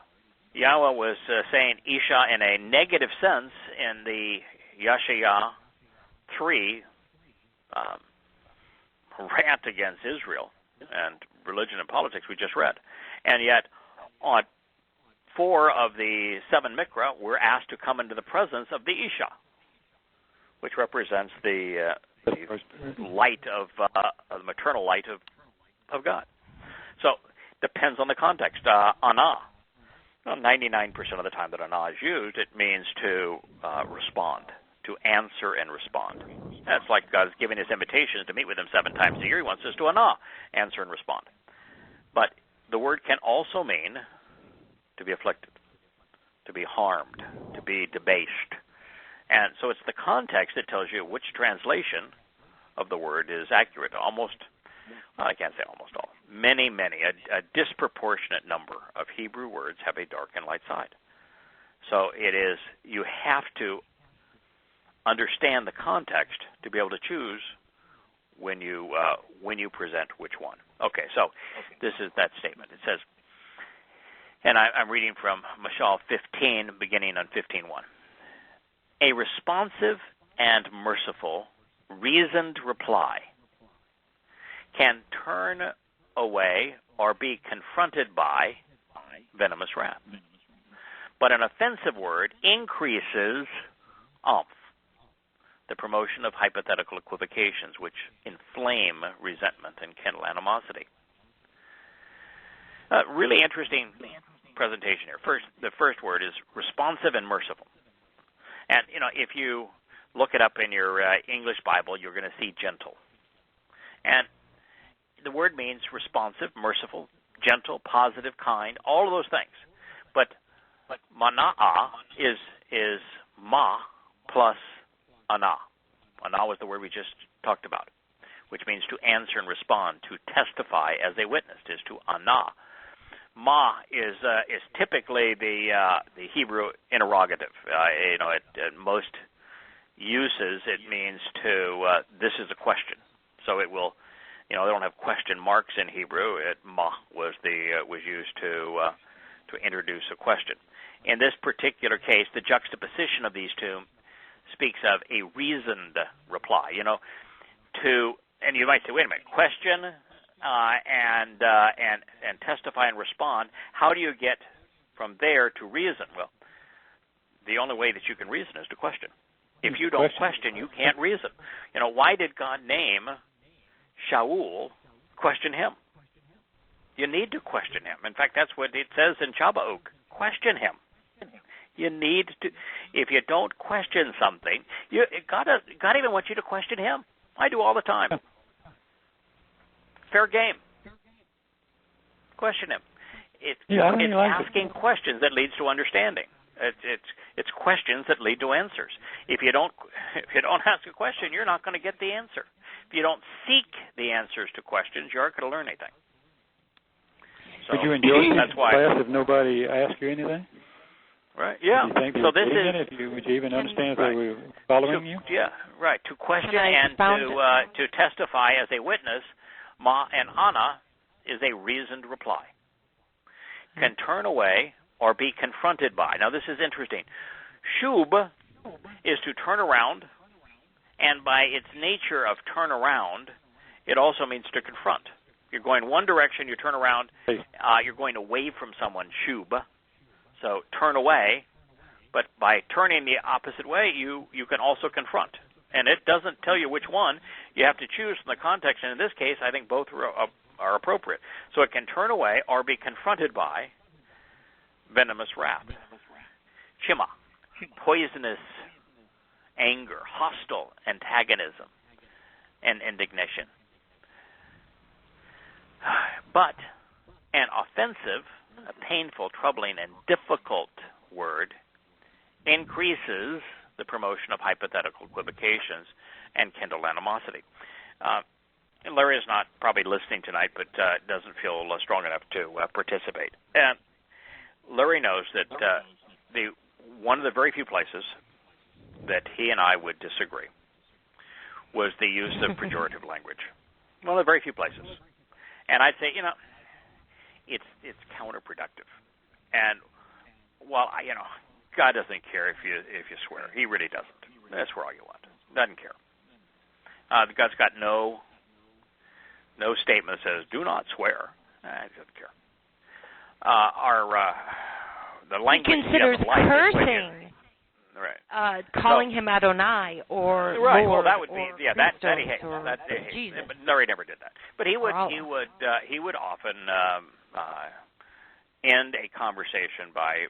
Yahweh was saying Isha in a negative sense in the Yashayah 3 rant against Israel and religion and politics we just read. And yet, on 4 of the 7 Mikra, we're asked to come into the presence of the Isha, which represents the light of the maternal light of God. So, depends on the context. Anah. 99% of the time that Anah is used, it means to respond, to answer and respond. That's like God's giving his invitations to meet with him 7 times a year. He wants us to Anah, answer and respond. But the word can also mean to be afflicted, to be harmed, to be debased. And so it's the context that tells you which translation of the word is accurate. I can't say almost all. Many, a disproportionate number of Hebrew words have a dark and light side. So you have to understand the context to be able to choose when you present which one. Okay, so this is that statement. It says, and I'm reading from Mashal 15, beginning on 15:1. A responsive and merciful, reasoned reply can turn away or be confronted by venomous wrath. But an offensive word increases amph, the promotion of hypothetical equivocations which inflame resentment and kindle animosity. Really interesting presentation here. The first word is responsive and merciful. And, if you look it up in your English Bible, you're going to see gentle. And the word means responsive, merciful, gentle, positive, kind, all of those things. But mana'ah is ma plus ana. Ana was the word we just talked about, which means to answer and respond, to testify as a witness, is to ana. Ma is typically the Hebrew interrogative. At most uses it means to this is a question. So it will, they don't have question marks in Hebrew. Ma was used to introduce a question. In this particular case, the juxtaposition of these two speaks of a reasoned reply. And you might say, wait a minute, question and testify and respond. How do you get from there to reason? Well, the only way that you can reason is to question. If you don't question, you can't reason. Why did God name Shaul? Question him. You need to question him. In fact, that's what it says in Chabauk. Question him. You need to. If you don't question something, God even wants you to question him. I do all the time. Fair game. Question him. It's asking questions that leads to understanding. It's questions that lead to answers. If you don't ask a question, you're not going to get the answer. If you don't seek the answers to questions, you aren't going to learn anything. So, would you enjoy this class if nobody asked you anything? Right. Yeah. So this is. Would you even understand if they were following you? Yeah. Right. To question and to testify as a witness, Ma and Ana is a reasoned reply. Can turn away or be confronted by. Now this is interesting. Shub is to turn around, and by its nature of turn around, it also means to confront. You're going one direction, you turn around, you're going away from someone, shub. So turn away, but by turning the opposite way, you can also confront. And it doesn't tell you which one. You have to choose from the context, and in this case, I think both are appropriate. So it can turn away or be confronted by venomous wrath. Chima, poisonous anger, hostile antagonism, and indignation. But an offensive, a painful, troubling, and difficult word increases the promotion of hypothetical equivocations and kindle animosity. Larry is not probably listening tonight, but doesn't feel strong enough to participate. Larry knows that one of the very few places that he and I would disagree was the use of pejorative language. One of the very few places. And I'd say, it's counterproductive. And while God doesn't care if you swear. He really doesn't. Swear all you want. Doesn't care. God's got no statement that says do not swear. He doesn't care. The language he considers cursing. Right. Calling him Adonai or right. Lord. Well, that would be that he hates. But Larry never did that. But he would often end a conversation by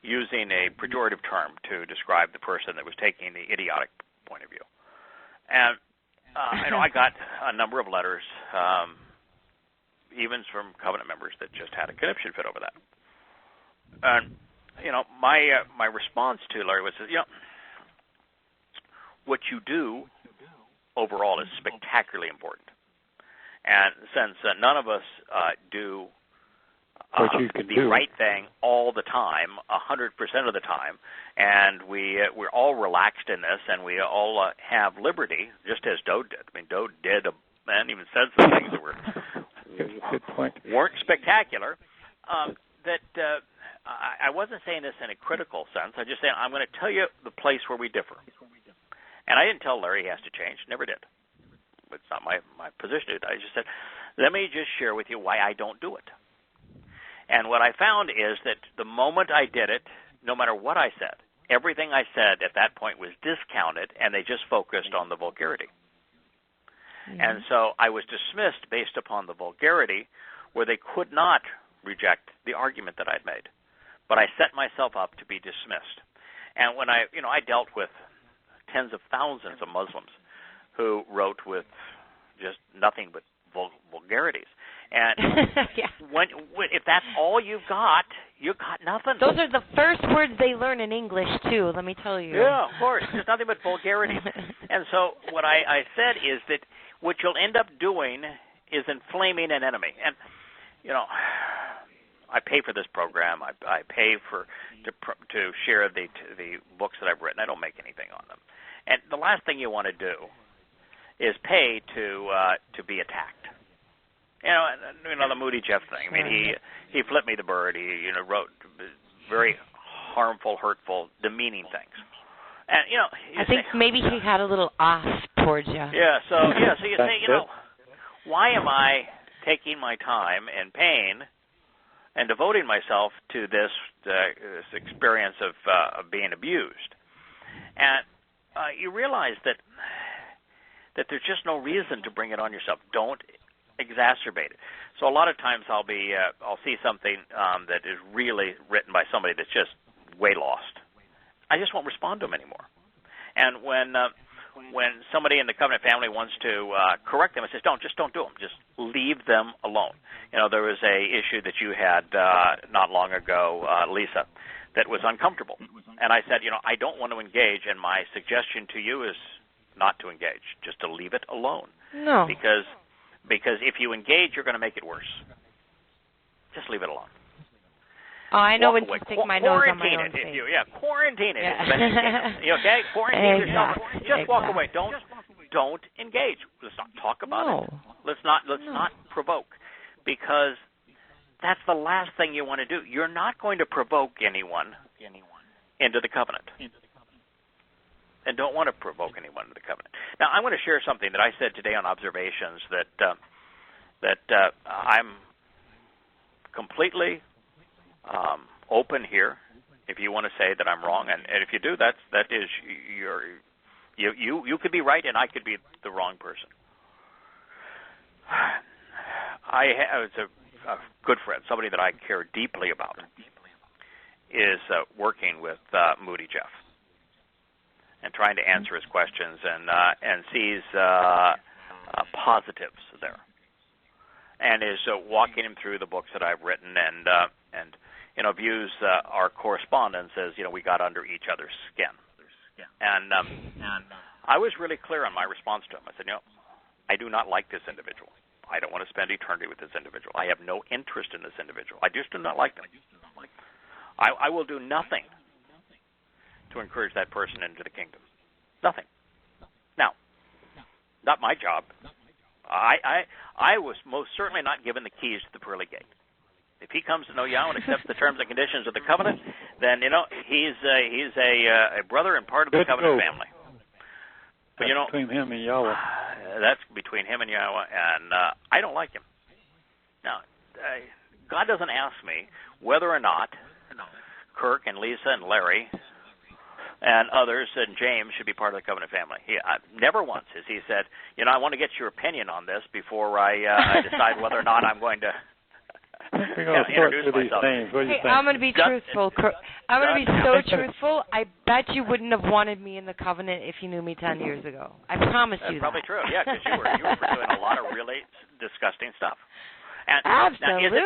using a pejorative term to describe the person that was taking the idiotic point of view. And I got a number of letters, even from covenant members, that just had a conniption fit over that. And my response to Larry was, what you do overall is spectacularly important. And since none of us do the right thing all the time, 100% of the time, and we're all relaxed in this, and we all have liberty, just as Dode did. I mean, Dode did, and even said some things that weren't spectacular. I wasn't saying this in a critical sense. I'm just saying I'm going to tell you the place where we differ. And I didn't tell Larry he has to change. Never did. It's not my position. I just said, let me just share with you why I don't do it. And what I found is that the moment I did it, no matter what I said, everything I said at that point was discounted, and they just focused on the vulgarity. Mm-hmm. And so I was dismissed based upon the vulgarity, where they could not reject the argument that I'd made. But I set myself up to be dismissed. And when I dealt with tens of thousands of Muslims who wrote with just nothing but vulgarities. And if that's all you've got, you got nothing. Those are the first words they learn in English, too, let me tell you. Yeah, of course. There's nothing but vulgarities. And so what I said is that what you'll end up doing is inflaming an enemy. And, I pay for this program. I pay to share the books that I've written. I don't make anything on them. And the last thing you want to do is pay to be attacked. The Moody Jeff thing. I mean, he flipped me the bird. He wrote very harmful, hurtful, demeaning things. And I think maybe he had a little off towards you. Yeah. So you say, why am I taking my time and pain and devoting myself to this experience of being abused? And you realize that there's just no reason to bring it on yourself. Don't exacerbate it. So a lot of times I'll see something that is really written by somebody that's just way lost. I just won't respond to them anymore. And when somebody in the covenant family wants to correct them, I says, don't do them. Just leave them alone. There was a issue that you had not long ago, Lisa, that was uncomfortable. And I said, I don't want to engage, and my suggestion to you is not to engage, just to leave it alone. No. Because if you engage, you're going to make it worse. Just leave it alone. Oh, I know when to stick my nose on my own face. Quarantine it. Yeah. Okay? Quarantine yourself. Just walk away. Don't engage. Let's not talk about it. Let's not provoke, because that's the last thing you want to do. You're not going to provoke anyone into the covenant. And don't want to provoke anyone into the covenant. Now, I'm going to share something that I said today on Observations that I'm completely open here. If you want to say that I'm wrong, and if you do, that is you could be right, and I could be the wrong person. It's a good friend, somebody that I care deeply about, is working with Moody Jeff and trying to answer his questions, and sees positives there, and is walking him through the books that I've written, and views our correspondence as we got under each other's skin. And I was really clear on my response to him. I said, I do not like this individual. I don't want to spend eternity with this individual. I have no interest in this individual. I just do not like them. I will do nothing to encourage that person into the kingdom. Nothing. Now, not my job. I was most certainly not given the keys to the pearly gate. If he comes to know Yahweh and accepts the terms and conditions of the covenant, then he's a brother and part of the covenant family. But between him and Yahweh. That's between him and Yahweh, and I don't like him. Now, God doesn't ask me whether or not Kirk and Lisa and Larry and others and James should be part of the covenant family. Never once has he said, I want to get your opinion on this before I decide whether or not I'm going to introduce myself. Hey, I'm going to be truthful. I'm going to be so truthful. I bet you wouldn't have wanted me in the covenant if you knew me 10 years ago. I promise you that. That's probably true. Yeah, because you were doing a lot of really disgusting stuff. And absolutely.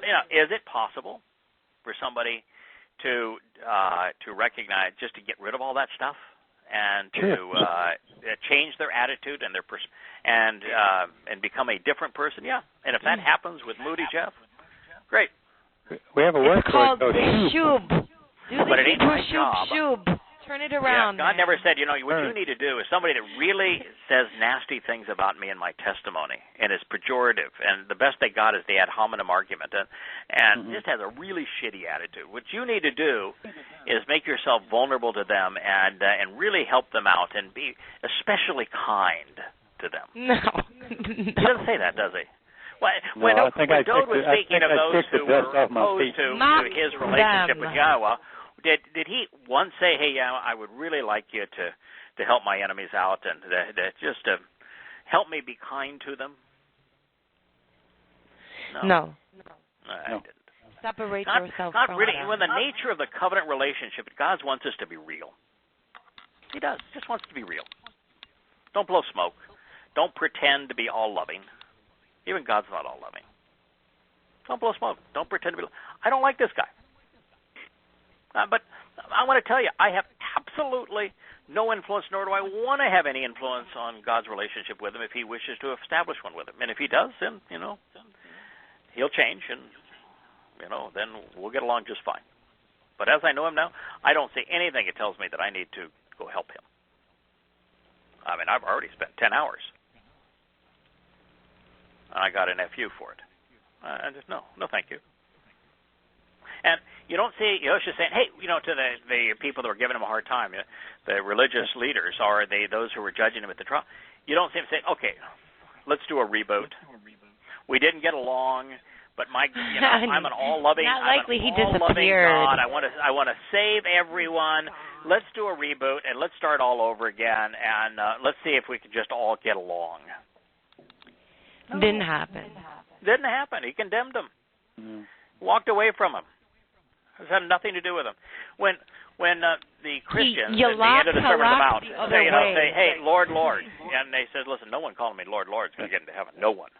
Now, is it possible for somebody to recognize, just to get rid of all that stuff and to change their attitude and and become a different person? Yeah. And if that happens with Moody Jeff, great. We have a word called for it. shub. But it ain't my job. Shub. Turn it around. Yeah, God never said, what you need to do is somebody that really says nasty things about me in my testimony and is pejorative, and the best they got is the ad hominem argument, and just has a really shitty attitude. What you need to do is make yourself vulnerable to them and really help them out and be especially kind to them. No. He doesn't say that, does he? When Dode was speaking of those who were opposed to his relationship with Yahweh, did he once say, "Hey, Yahweh, I would really like you to help my enemies out and just to help me be kind to them"? No. I didn't. Separate yourself from really. them. When the nature of the covenant relationship, God wants us to be real. He does. Just wants to be real. Don't blow smoke. Don't pretend to be all loving. Even God's not all loving. Don't blow smoke. Don't pretend to be. I don't like this guy. But I want to tell you, I have absolutely no influence, nor do I want to have any influence on God's relationship with him if he wishes to establish one with him. And if he does, then, he'll change, and, then we'll get along just fine. But as I know him now, I don't see anything that tells me that I need to go help him. I mean, I've already spent 10 hours. I got an FU for it. I just, no, thank you. And you don't see Yosha saying, hey, to the people that were giving him a hard time, the religious leaders, or those who were judging him at the trial, you don't see him say, okay, let's do a reboot. We didn't get along, But I'm an all-loving, not likely he all-loving disappeared. God. I want to save everyone. Let's do a reboot and let's start all over again, and let's see if we can just all get along. Didn't happen. Didn't happen. He condemned him. Walked away from him. It had nothing to do with him. When the Christians at the end of the Sermon on the Mount say, "Hey, Lord, Lord," and they said, "Listen, no one calling me Lord, Lord is going to get into heaven. No one."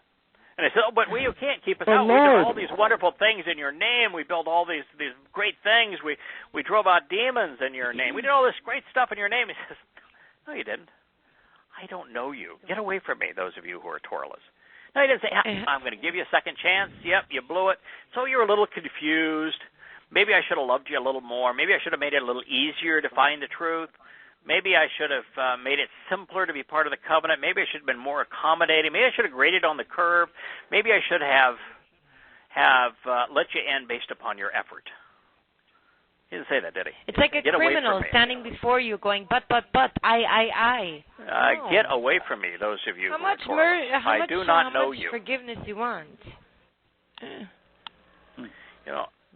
And they said, "Oh, but you can't keep us out. We did all these wonderful things in your name. We built all these great things. We drove out demons in your name. We did all this great stuff in your name." He says, "No, you didn't. I don't know you. Get away from me, those of you who are Toraless." No, he didn't say, "I'm going to give you a second chance. Yep, you blew it. So you're a little confused. Maybe I should have loved you a little more. Maybe I should have made it a little easier to find the truth. Maybe I should have made it simpler to be part of the covenant. Maybe I should have been more accommodating. Maybe I should have graded on the curve. Maybe I should have let you in based upon your effort." He didn't say that, did he? It's like a criminal standing before you going, but, I. No. Get away from me, those of you how who much are Torah. I do not know you. How much forgiveness you want?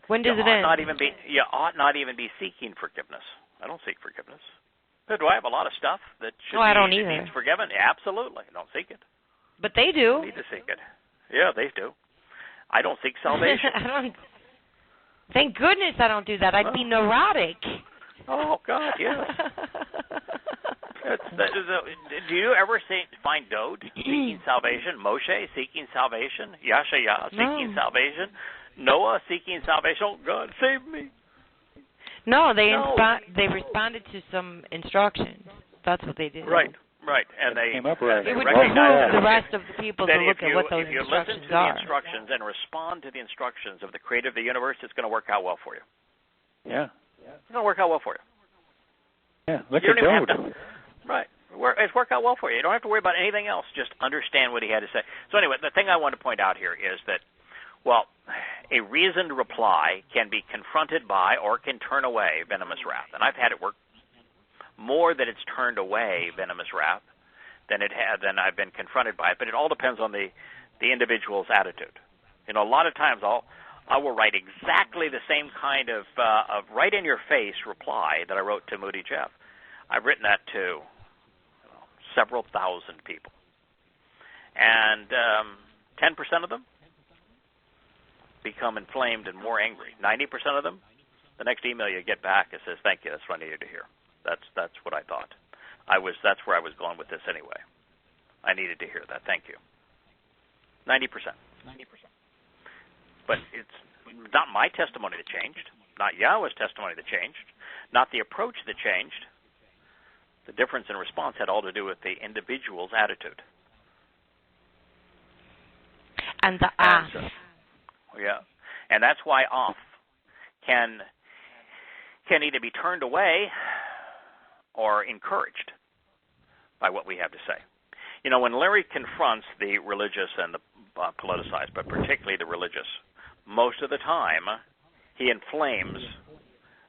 When does it end? You ought not even be seeking forgiveness. I don't seek forgiveness. Do I have a lot of stuff that needs forgiven? Yeah, absolutely. I don't seek it. But they do. I need to seek it. Yeah, they do. I don't seek salvation. Thank goodness I don't do that. I'd be neurotic. Oh, God, yes. Do you ever find Dode seeking salvation? Moshe seeking salvation? Yahshua seeking salvation? Noah seeking salvation? Oh, God, save me. No, they responded to some instructions. That's what they did. Right. And they came up right. It would behoove the rest of the people to look at what those instructions are. If you listen to the instructions and respond to the instructions of the Creator of the universe, it's going to work out well for you. Yeah. It's going to work out well for you. Yeah, look at Dode. Right. It's worked out well for you. You don't have to worry about anything else. Just understand what he had to say. So anyway, the thing I want to point out here is that, a reasoned reply can be confronted by or can turn away venomous wrath. And I've had it work more that it's turned away venomous wrath than I've been confronted by it. But it all depends on the individual's attitude. A lot of times I will write exactly the same kind of right-in-your-face reply that I wrote to Moody Jeff. I've written that to several thousand people. And 10% of them become inflamed and more angry. 90% of them, the next email you get back, it says, "Thank you, that's what I needed to hear. That's what I thought. That's where I was going with this anyway. I needed to hear that. Thank you." 90%. But it's not my testimony that changed, not Yahweh's testimony that changed, not the approach that changed. The difference in response had all to do with the individual's attitude. And the off. Yeah. And that's why off can either be turned away or encouraged by what we have to say. When Larry confronts the religious and the politicized, but particularly the religious, most of the time he inflames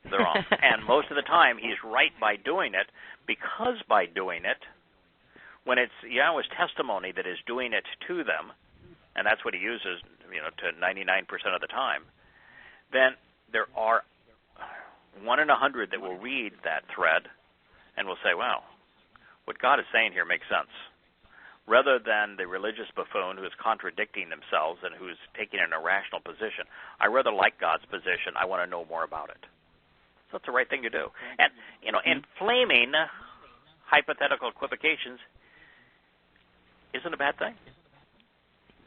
their off. And most of the time he's right by doing it, because by doing it, when it's Yahweh's testimony that is doing it to them, and that's what he uses, to 99% of the time, then there are 1 in 100 that will read that thread and will say, "Wow, what God is saying here makes sense," rather than the religious buffoon who is contradicting themselves and who's taking an irrational position. I rather like God's position. I want to know more about it. So it's the right thing to do. And, inflaming hypothetical equivocations isn't a bad thing.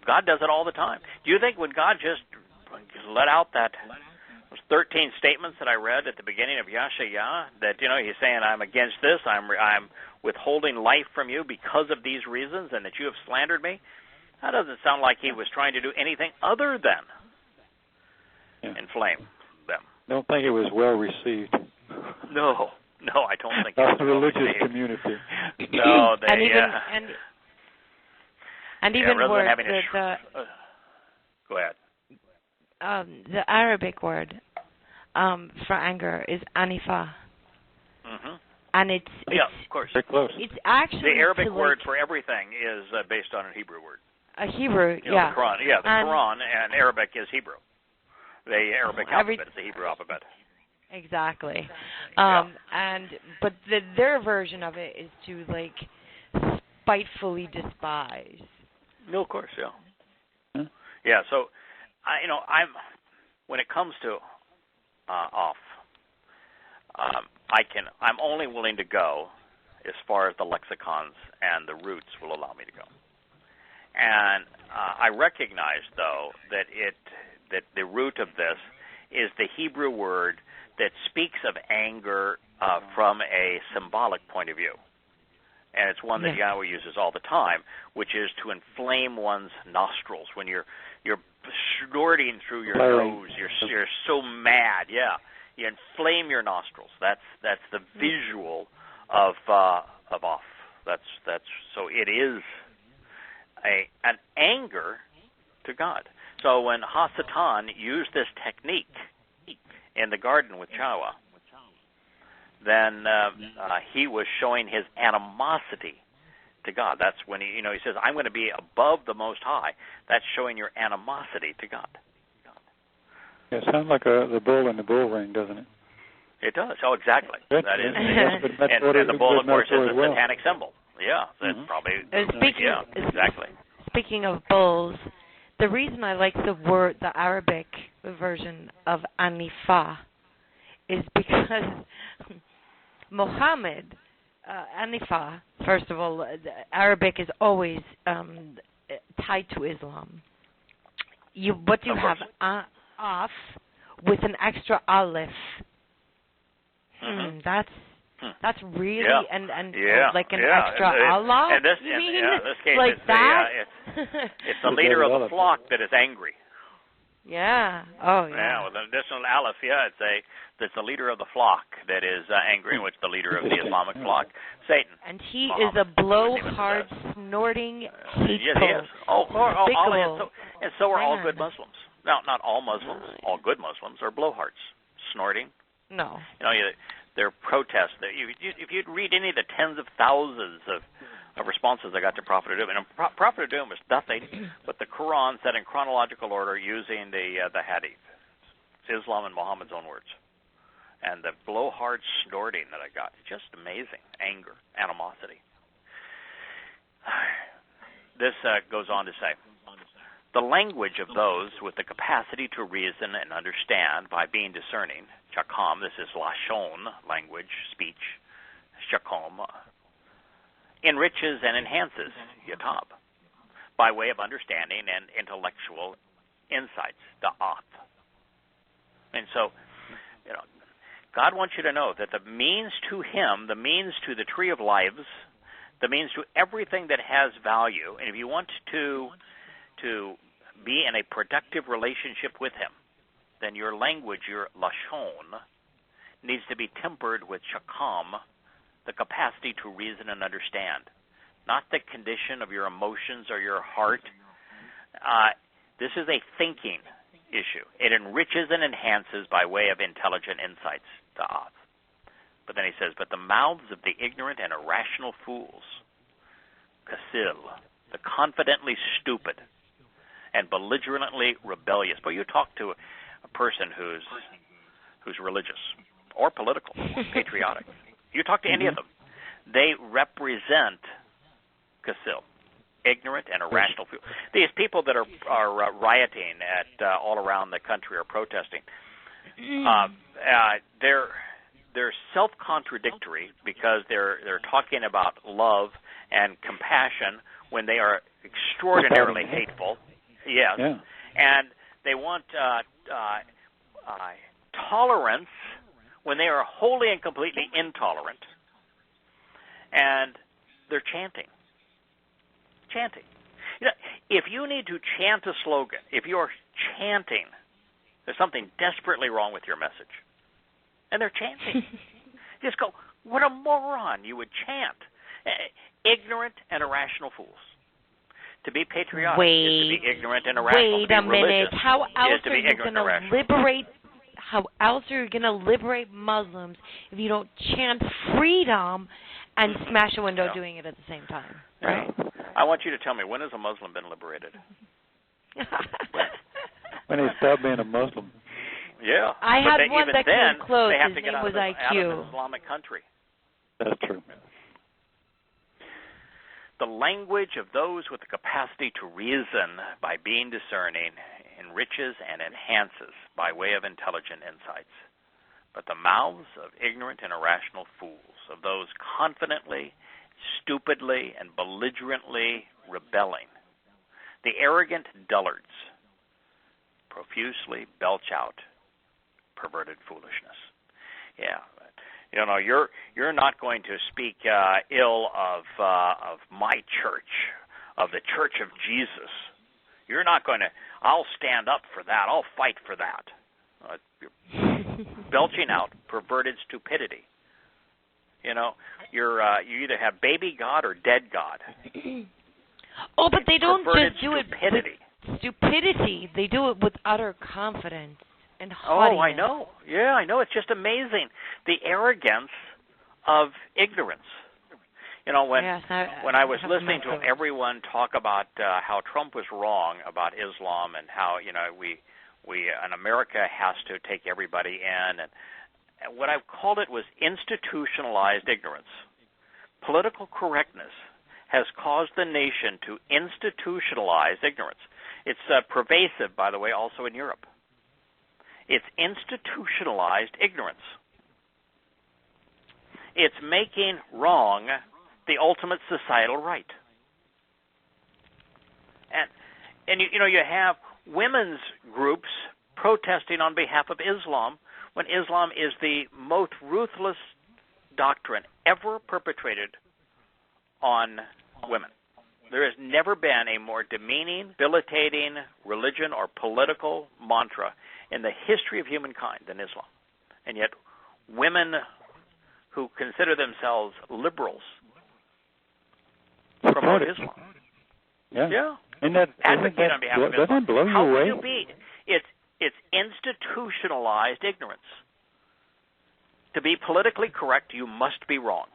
God does it all the time. Do you think when God just let out those 13 statements that I read at the beginning of Yahshua, that, he's saying, "I'm against this, I'm withholding life from you because of these reasons, and that you have slandered me"? That doesn't sound like he was trying to do anything other than inflame them. I don't think it was well received. No, I don't think it was the religious community. No, and even words go ahead. The Arabic word for anger is anifa. Mm-hmm. And it's of course. Very close. It's actually the Arabic word for everything is based on a Hebrew word. Hebrew, The Quran, the Quran and Arabic is Hebrew. The Arabic alphabet is the Hebrew alphabet. Exactly. But their version of it is to spitefully despise. No, of course, yeah. Yeah, so I'm when it comes to off, I'm only willing to go as far as the lexicons and the roots will allow me to go. And I recognize, though, that the root of this is the Hebrew word that speaks of anger from a symbolic point of view. And it's one that Yahweh uses all the time, which is to inflame one's nostrils. When you're snorting through your nose, you're so mad, you inflame your nostrils. That's the visual of off. That's so it is an anger to God. So when Hasatan used this technique in the garden with Towrah, then he was showing his animosity to God. That's when he says, "I'm going to be above the Most High." That's showing your animosity to God. Yeah, it sounds like the bull in the bull ring, doesn't it? It does. Oh, exactly. That is, and the bull, of course, is a satanic symbol. Yeah, that's probably. Exactly. Speaking of bulls, the reason I like the Arabic version of Anifa is because Muhammad, Anifa, first of all, Arabic is always tied to Islam. You have Af with an extra aleph. That's really and like an extra Allah. In this case, like that. It's the leader of the flock that is angry. Yeah. Oh, yeah. Yeah, with an additional aleph, it's the leader of the flock that is angry, in which the leader of the Islamic flock, Satan. And he is a blowhard, snorting, hateful, yes, he is. And so are all good Muslims. Now, not all Muslims. All good Muslims are blowhards, snorting. No. Their protests. If you'd read any of the tens of thousands of responses I got to Prophet of Doom, and Prophet of Doom is nothing but the Quran set in chronological order using the Hadith. It's Islam and Muhammad's own words. And the blowhard snorting that I got, just amazing. Anger, animosity. This goes on to say, the language of those with the capacity to reason and understand by being discerning, Chakam, this is Lashon, language, speech, Shakom, enriches and enhances Yatab by way of understanding and intellectual insights, Da'ath. And so, God wants you to know that the means to Him, the means to the tree of lives, the means to everything that has value, and if you want to be in a productive relationship with Him, then your language, your Lashon, needs to be tempered with Shakam, the capacity to reason and understand, not the condition of your emotions or your heart. This is a thinking issue. It enriches and enhances by way of intelligent insights, Da'ath. But then he says, but the mouths of the ignorant and irrational fools, Kasil, the confidently stupid and belligerently rebellious. But you talk to a person who's religious or political, patriotic. You talk to any of them. They represent Kasil, ignorant and irrational people. These people that are rioting all around the country or protesting, they're self-contradictory because they're talking about love and compassion when they are extraordinarily hateful. Yes. Yeah. And they want tolerance when they are wholly and completely intolerant. And they're chanting. If you need to chant a slogan, if you're chanting, there's something desperately wrong with your message. And they're chanting. Just go, what a moron, you would chant. Ignorant and irrational fools. To be patriotic is to be ignorant and irrational. Wait a minute. How else are you going to liberate? How else are you going to liberate Muslims if you don't chant freedom and smash a window doing it at the same time? Right? I want you to tell me, when has a Muslim been liberated? When they stop being a Muslim. Yeah. I had one that came close. They have His to get name was out IQ. of an Islamic country. That's true. The language of those with the capacity to reason by being discerning enriches and enhances by way of intelligent insights. But the mouths of ignorant and irrational fools, of those confidently, stupidly, and belligerently rebelling, the arrogant dullards, profusely belch out perverted foolishness. Yeah, you're not going to speak ill of my church, of the Church of Jesus. You're not going to. I'll stand up for that. I'll fight for that. You're belching out perverted stupidity. You either have baby God or dead God. Oh, but they don't perverted just do stupidity. It with stupidity. They do it with utter confidence and haughtiness. Oh, I know. Yeah, I know. It's just amazing. The arrogance of ignorance. When I was listening to everyone talk about how Trump was wrong about Islam and how we in America has to take everybody in, and what I called it was institutionalized ignorance. Political correctness has caused the nation to institutionalize ignorance. It's pervasive, by the way, also in Europe. It's institutionalized ignorance. It's making wrong the ultimate societal right. And you have women's groups protesting on behalf of Islam when Islam is the most ruthless doctrine ever perpetrated on women. There has never been a more demeaning, debilitating religion or political mantra in the history of humankind than Islam. And yet women who consider themselves liberals promote Islam. Yeah. Advocate on behalf of Islam. Doesn't blow you How away? can you be? It's institutionalized ignorance. To be politically correct, you must be wrong.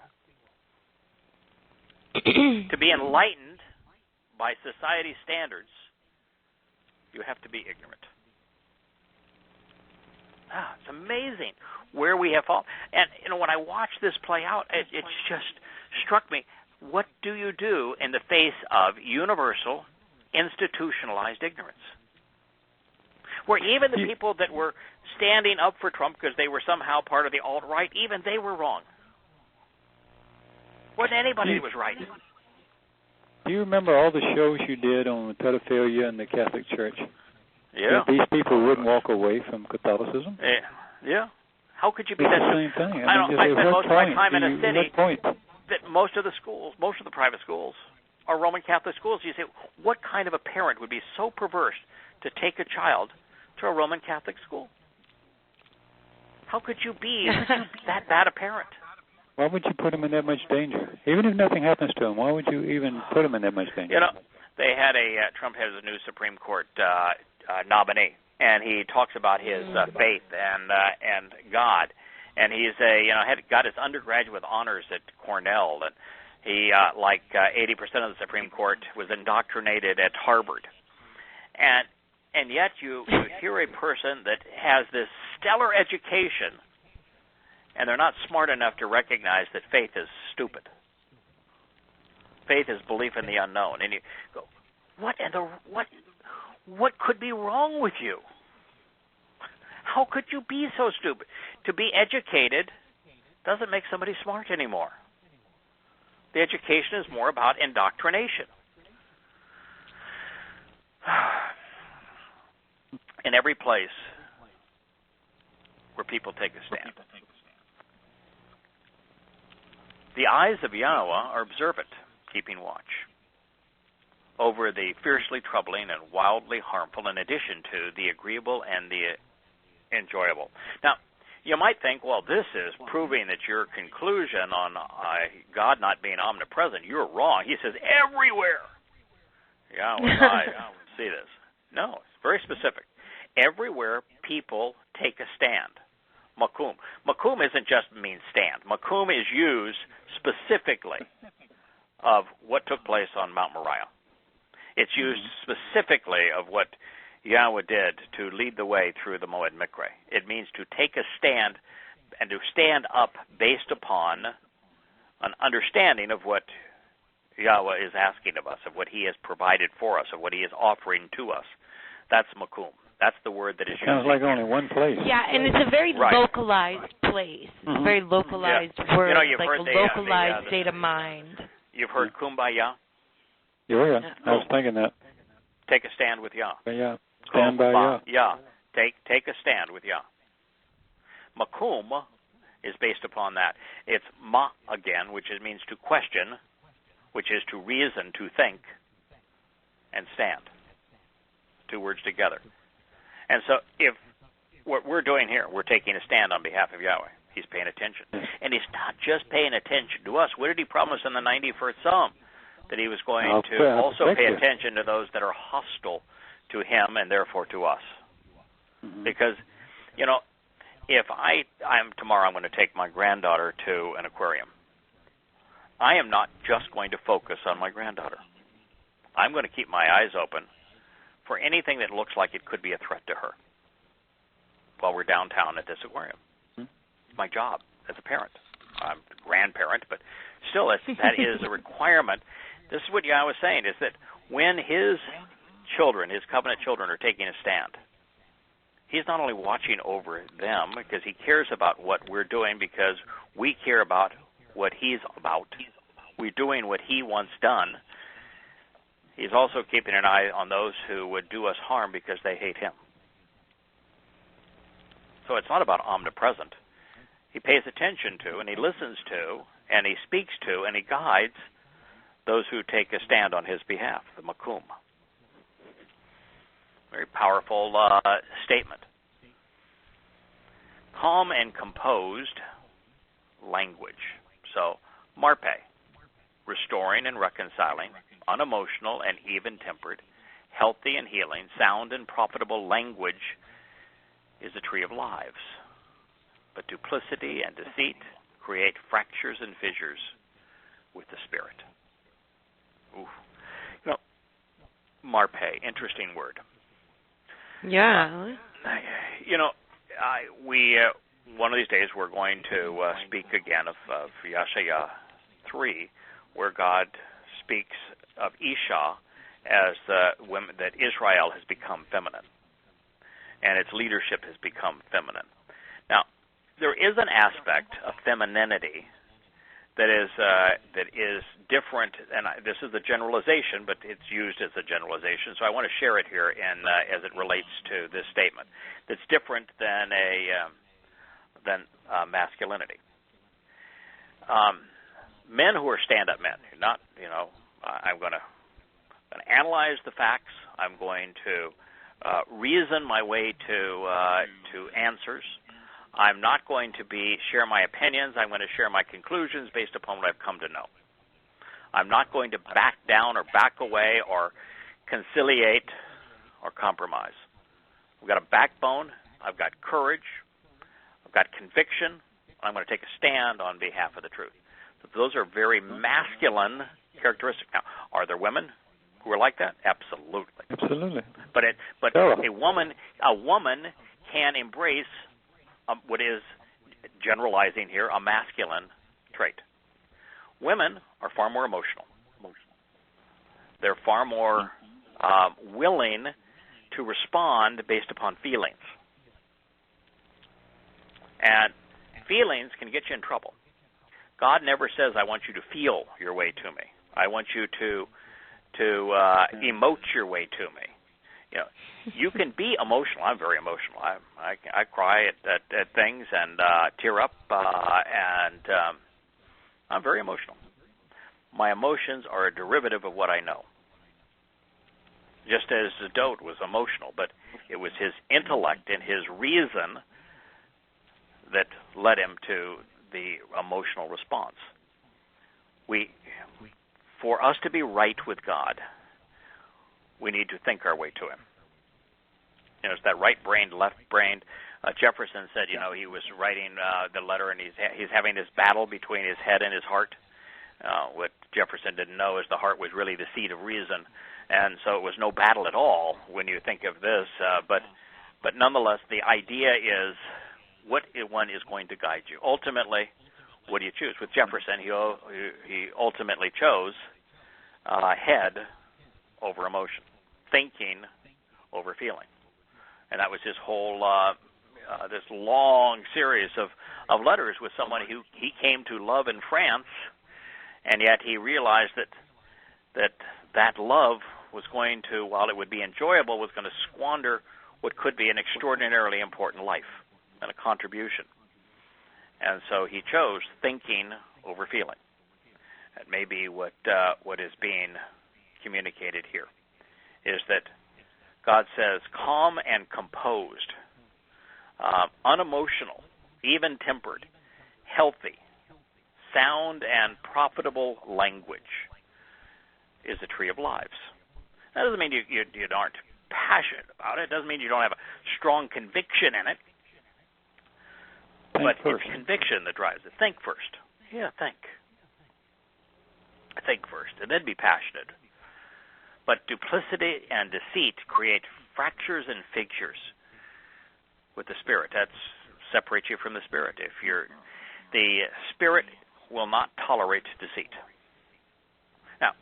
To be enlightened by society standards, you have to be ignorant. It's amazing where we have fallen. And when I watched this play out, it just struck me. What do you do in the face of universal, institutionalized ignorance? Where even the people that were standing up for Trump because they were somehow part of the alt-right, even they were wrong. Wasn't anybody that was right. Do you remember all the shows you did on pedophilia in the Catholic Church? Yeah. These people wouldn't walk away from Catholicism? Yeah. How could you be that? It's the same thing. I spent most of my time in a city point? that most of the private schools are Roman Catholic schools. You say, what kind of a parent would be so perverse to take a child to a Roman Catholic school? How could you be that bad a parent? Why would you put him in that much danger? Even if nothing happens to him, why would you even put him in that much danger? They had Trump has a new Supreme Court nominee, and he talks about his faith and God, and he's got his undergraduate with honors at Cornell, and he 80% of the Supreme Court was indoctrinated at Harvard, and yet you hear a person that has this stellar education, and they're not smart enough to recognize that faith is stupid. Faith is belief in the unknown. And you go, what could be wrong with you? How could you be so stupid? To be educated doesn't make somebody smart anymore. The education is more about indoctrination. In every place where people take a stand, the eyes of Yahowah are observant, keeping watch over the fiercely troubling and wildly harmful, in addition to the agreeable and the enjoyable. Now, you might think, well, this is proving that your conclusion on God not being omnipresent, you're wrong. He says everywhere. Yahowah's eyes see this. No, it's very specific. Everywhere people take a stand. Makum. Makum isn't just mean stand. Makum is used specifically of what took place on Mount Moriah. It's used specifically of what Yahweh did to lead the way through the Moed Mikre. It means to take a stand and to stand up based upon an understanding of what Yahweh is asking of us, of what He has provided for us, of what He is offering to us. That's makum. That's the word that is used. Sounds like only one place. Yeah, and it's a very localized place. It's a very localized word, like a localized state of mind. You've heard kumbaya? Yeah, I was thinking that. Take a stand with Yah. Yeah, stand by Yah. Yah. Take a stand with Yah. Makum is based upon that. It's ma again, which means to question, which is to reason, to think, and stand. Two words together. And so if what we're doing here, we're taking a stand on behalf of Yahweh. He's paying attention. And He's not just paying attention to us. What did He promise in the 91st Psalm? That He was going to also pay attention to those that are hostile to Him and therefore to us. Because, if tomorrow I'm going to take my granddaughter to an aquarium. I am not just going to focus on my granddaughter. I'm going to keep my eyes open for anything that looks like it could be a threat to her while we're downtown at this aquarium. It's my job as a parent. I'm a grandparent, but still that is a requirement. This is what Yahweh is saying, is that when His children, His covenant children, are taking a stand, He's not only watching over them because He cares about what we're doing because we care about what He's about. We're doing what He wants done. He's also keeping an eye on those who would do us harm because they hate Him. So it's not about omnipresent. He pays attention to, and He listens to, and He speaks to, and He guides those who take a stand on His behalf, the makum. Very powerful statement. Calm and composed language. So, marpe, restoring and reconciling, unemotional and even-tempered, healthy and healing, sound and profitable language is a tree of lives. But duplicity and deceit create fractures and fissures with the spirit. Ooh. Marpe, interesting word. Yeah. One of these days we're going to speak again of Yeshaya 3, where God speaks of Isha as women, that Israel has become feminine, and its leadership has become feminine. Now, there is an aspect of femininity that is different, and this is a generalization, but it's used as a generalization, so I want to share it here as it relates to this statement. That's different than masculinity. Men who are stand-up men, not, I'm going to analyze the facts. I'm going to reason my way to answers. I'm not going to share my opinions. I'm going to share my conclusions based upon what I've come to know. I'm not going to back down or back away or conciliate or compromise. I've got a backbone. I've got courage. I've got conviction. I'm going to take a stand on behalf of the truth. So those are very masculine characteristics. Now, are there women who are like that? Absolutely. Absolutely. But a woman can embrace what is, generalizing here, a masculine trait. Women are far more emotional. They're far more willing to respond based upon feelings. And feelings can get you in trouble. God never says, I want you to feel your way to me. I want you to emote your way to me. You can be emotional. I'm very emotional. I cry at things and tear up, and I'm very emotional. My emotions are a derivative of what I know. Just as Dode was emotional, but it was his intellect and his reason that led him to the emotional response. For us to be right with God, we need to think our way to Him. It's that right-brained, left-brained. Jefferson said, he was writing the letter, and he's having this battle between his head and his heart. What Jefferson didn't know is the heart was really the seat of reason, and so it was no battle at all when you think of this. But nonetheless, the idea is what one is going to guide you. Ultimately, what do you choose? With Jefferson, he ultimately chose head over emotion, thinking over feeling. And that was his whole this long series of letters with someone who he came to love in France, and yet he realized that love was going to, while it would be enjoyable, was going to squander what could be an extraordinarily important life and a contribution. And so he chose thinking over feeling. That may be what is being communicated here, is that God says calm and composed, unemotional, even-tempered, healthy, sound and profitable language is the tree of lives. That doesn't mean you aren't passionate about it. It doesn't mean you don't have a strong conviction in it. But it's conviction that drives it. Think first. Yeah, think. Think first, and then be passionate. But duplicity and deceit create fractures and fissures with the Spirit. That separates you from the Spirit. The Spirit will not tolerate deceit. Now,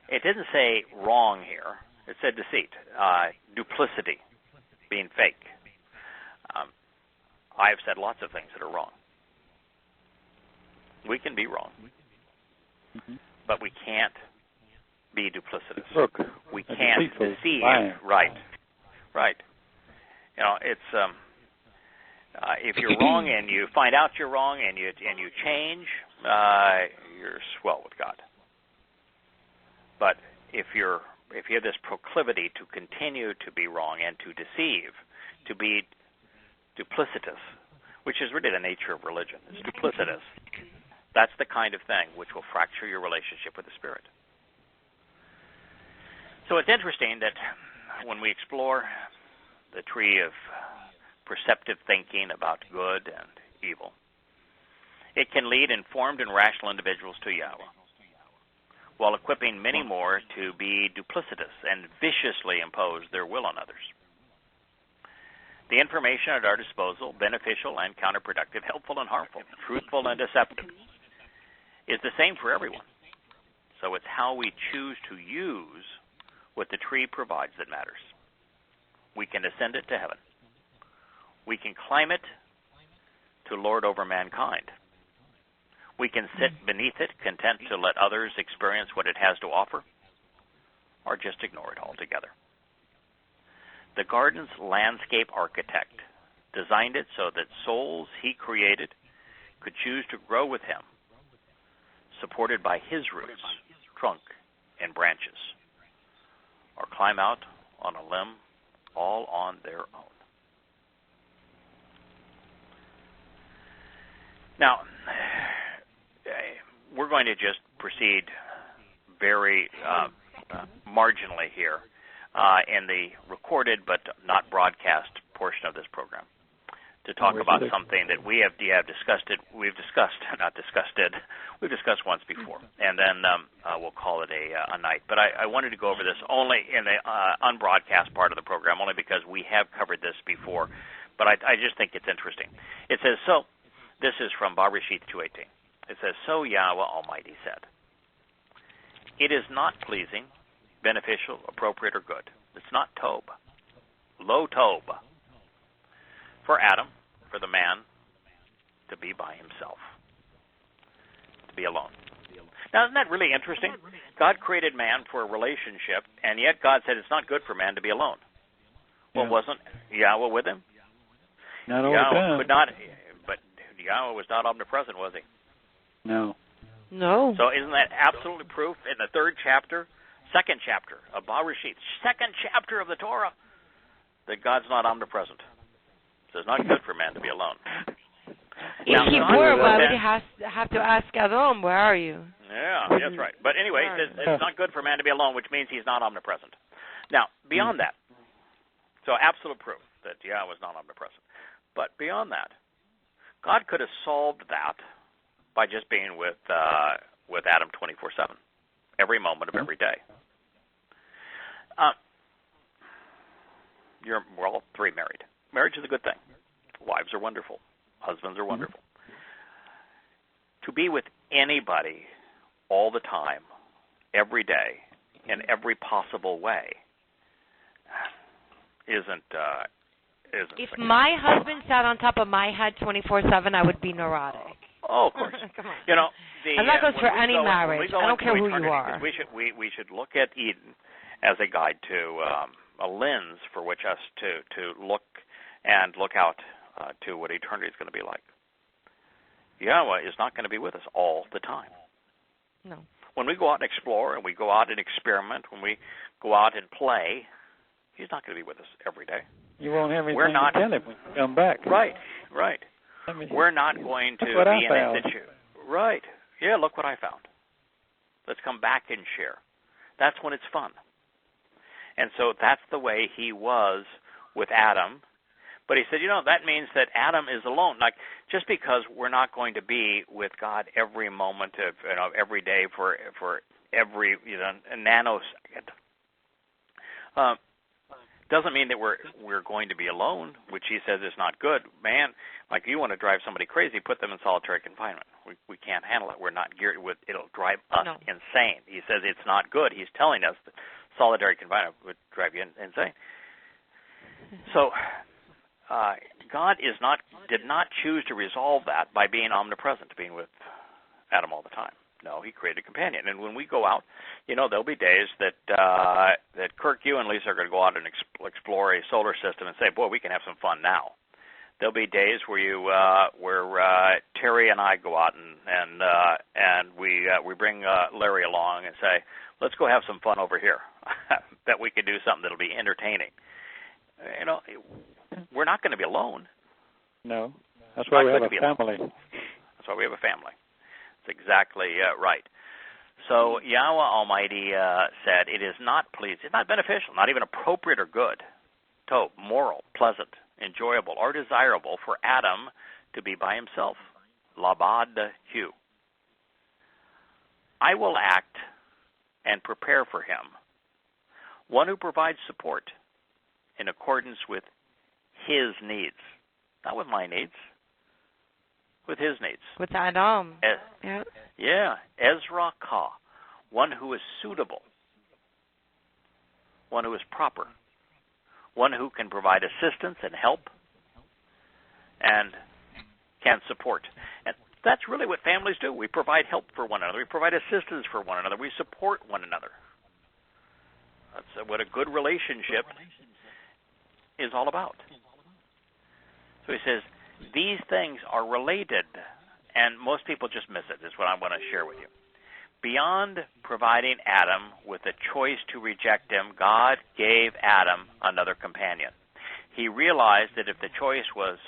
it didn't say wrong here. It said deceit, duplicity, being fake. I've said lots of things that are wrong. We can be wrong, but we can't be duplicitous. Look, we can't deceive. Right. You know, it's if you're wrong and you find out you're wrong and you change, you're swell with God. But if you have this proclivity to continue to be wrong and to deceive, to be duplicitous, which is really the nature of religion, it's duplicitous. That's the kind of thing which will fracture your relationship with the Spirit. So it's interesting that when we explore the tree of perceptive thinking about good and evil, it can lead informed and rational individuals to Yahowah, while equipping many more to be duplicitous and viciously impose their will on others. The information at our disposal, beneficial and counterproductive, helpful and harmful, truthful and deceptive, is the same for everyone. So it's how we choose to use what the tree provides that matters. We can ascend it to heaven. We can climb it to lord over mankind. We can sit beneath it, content to let others experience what it has to offer, or just ignore it altogether. The garden's landscape architect designed it so that souls he created could choose to grow with him, supported by his roots, trunk, and branches, or climb out on a limb all on their own. Now, we're going to just proceed very marginally here in the recorded but not broadcast portion of this program to talk about something that we've discussed once before, and then we'll call it a night. But I wanted to go over this only in the unbroadcast part of the program, only because we have covered this before, but I just think it's interesting. It says, so, this is from Bereshit 2:18. It says, so Yahweh Almighty said, it is not pleasing, beneficial, appropriate, or good. It's not tob, lo tob, for Adam, for the man, to be by himself, to be alone. Now, isn't that really interesting? God created man for a relationship, and yet God said it's not good for man to be alone. Well, wasn't Yahweh with him? Not all the time. But Yahweh was not omnipresent, was he? No. So isn't that absolutely proof in the second chapter of Bereshit, second chapter of the Torah, that God's not omnipresent? So it's not good for man to be alone. If he were, why would he have to ask Adam, where are you? Yeah, that's right. But anyway, it's not good for man to be alone, which means he's not omnipresent. Now, beyond that, so absolute proof that Yahweh was not omnipresent. But beyond that, God could have solved that by just being with Adam 24/7. every moment of every day. We're all three married. Marriage is a good thing. Wives are wonderful. Husbands are wonderful. To be with anybody all the time, every day, in every possible way, isn't. If my husband sat on top of my head 24/7, I would be neurotic. Oh, of course. Come on. You know, and that goes for any marriage. I don't care who you are. We should look at Eden as a guide to a lens for which us to look out to what eternity is going to be like. Yahweh is not going to be with us all the time. No. When we go out and explore and we go out and experiment, when we go out and play, He's not going to be with us every day. You won't have anything to tell Him when you come back. Right. We're not going to be in a situation. Right. Yeah, look what I found. Let's come back and share. That's when it's fun. And so that's the way He was with Adam. But He said, that means that Adam is alone. Like, just because we're not going to be with God every moment of every day for every nanosecond, doesn't mean that we're going to be alone, which He says is not good. Man, like, you want to drive somebody crazy, put them in solitary confinement. We can't handle it. We're not geared with. It'll drive us insane. He says it's not good. He's telling us that solitary confinement would drive you insane. So God did not choose to resolve that by being omnipresent, being with Adam all the time. No, He created a companion. And when we go out, there'll be days that Kirk, you and Lisa are going to go out and explore a solar system and say, boy, we can have some fun now. There'll be days where Terry and I go out and we bring Larry along and say, let's go have some fun over here. Bet we could do something that'll be entertaining. We're not going to be alone. No, that's why we have a family. That's why we have a family. That's exactly right. So Yahweh Almighty said, it is not pleasing, it's not beneficial, not even appropriate or good, moral, pleasant, enjoyable, or desirable for Adam to be by himself. Labad hu. I will act and prepare for him one who provides support in accordance with his needs, not with my needs, with his needs. With Adam. Yeah. Ezra Ka, one who is suitable, one who is proper, one who can provide assistance and help and can support. And that's really what families do. We provide help for one another. We provide assistance for one another. We support one another. That's what a good relationship is all about. So he says, these things are related, and most people just miss it, is what I want to share with you. Beyond providing Adam with a choice to reject him, God gave Adam another companion. He realized that if the choice was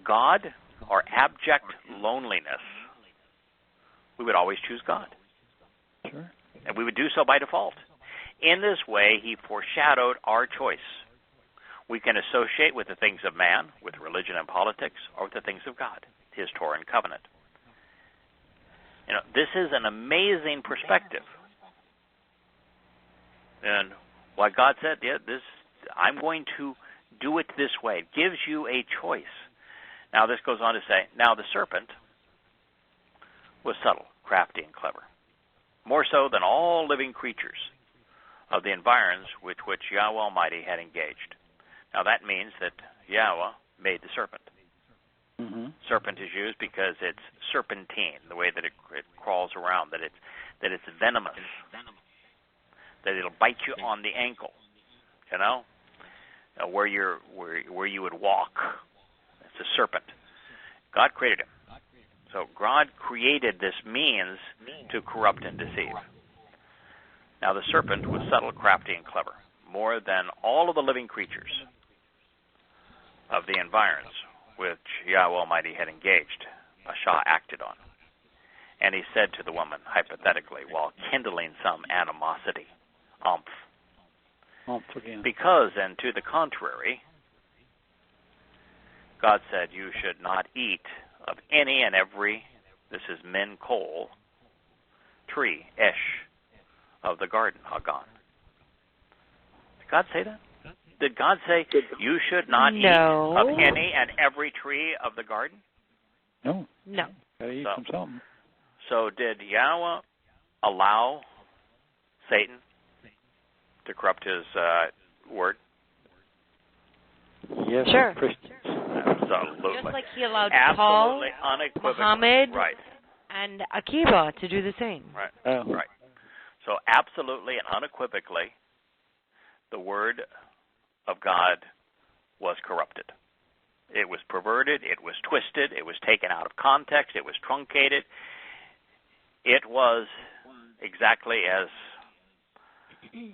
God or abject loneliness, we would always choose God. Sure. And we would do so by default. In this way, he foreshadowed our choice. We can associate with the things of man, with religion and politics, or with the things of God, His Torah and covenant. This is an amazing perspective. And what God said, I'm going to do it this way. It gives you a choice. Now this goes on to say, now the serpent was subtle, crafty, and clever, more so than all living creatures of the environs with which Yahweh Almighty had engaged. Now that means that Yahweh made the serpent. Mm-hmm. Serpent is used because it's serpentine, the way that it crawls around, that it's venomous, that it'll bite you on the ankle, where you would walk. It's a serpent. God created him. So God created this means to corrupt and deceive. Now the serpent was subtle, crafty, and clever, more than all of the living creatures of the environs which Yahweh Almighty had engaged. Ashah acted on. And he said to the woman, hypothetically, while kindling some animosity, again. Because, and to the contrary, God said, you should not eat of any and every, this is min kol, tree, Esh, of the garden, Hagan. Did God say that? Did God say you should not eat of any and every tree of the garden? No. No. Gotta eat from something. So did Yahweh allow Satan to corrupt his word? Yes, sure. Christians. Absolutely. Just like he allowed Paul, Muhammad, right, and Akiba to do the same. Right. Oh. Right. So absolutely and unequivocally, the word of God was corrupted. It was perverted, it was twisted, it was taken out of context, it was truncated. It was exactly as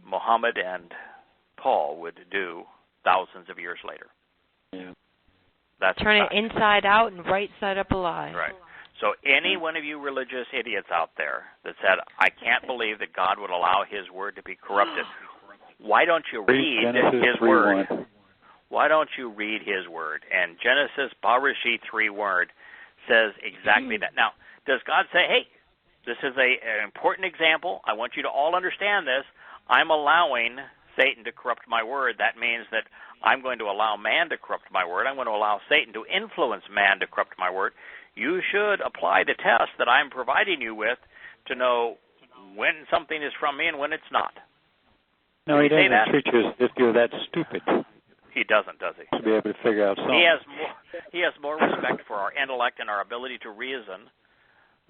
Muhammad and Paul would do thousands of years later. Yeah. That's turn it inside out and right side up alive. Right. So any one of you religious idiots out there that said, I can't believe that God would allow his word to be corrupted, why don't you read his word? Why don't you read his word? And Genesis, Bereshit 3 word says exactly that. Now, does God say, hey, this is an important example. I want you to all understand this. I'm allowing Satan to corrupt my word. That means that I'm going to allow man to corrupt my word. I'm going to allow Satan to influence man to corrupt my word. You should apply the test that I'm providing you with to know when something is from me and when it's not. No, he doesn't treat you as if you're that stupid. He doesn't, does he? To be able to figure out something. He has more respect for our intellect and our ability to reason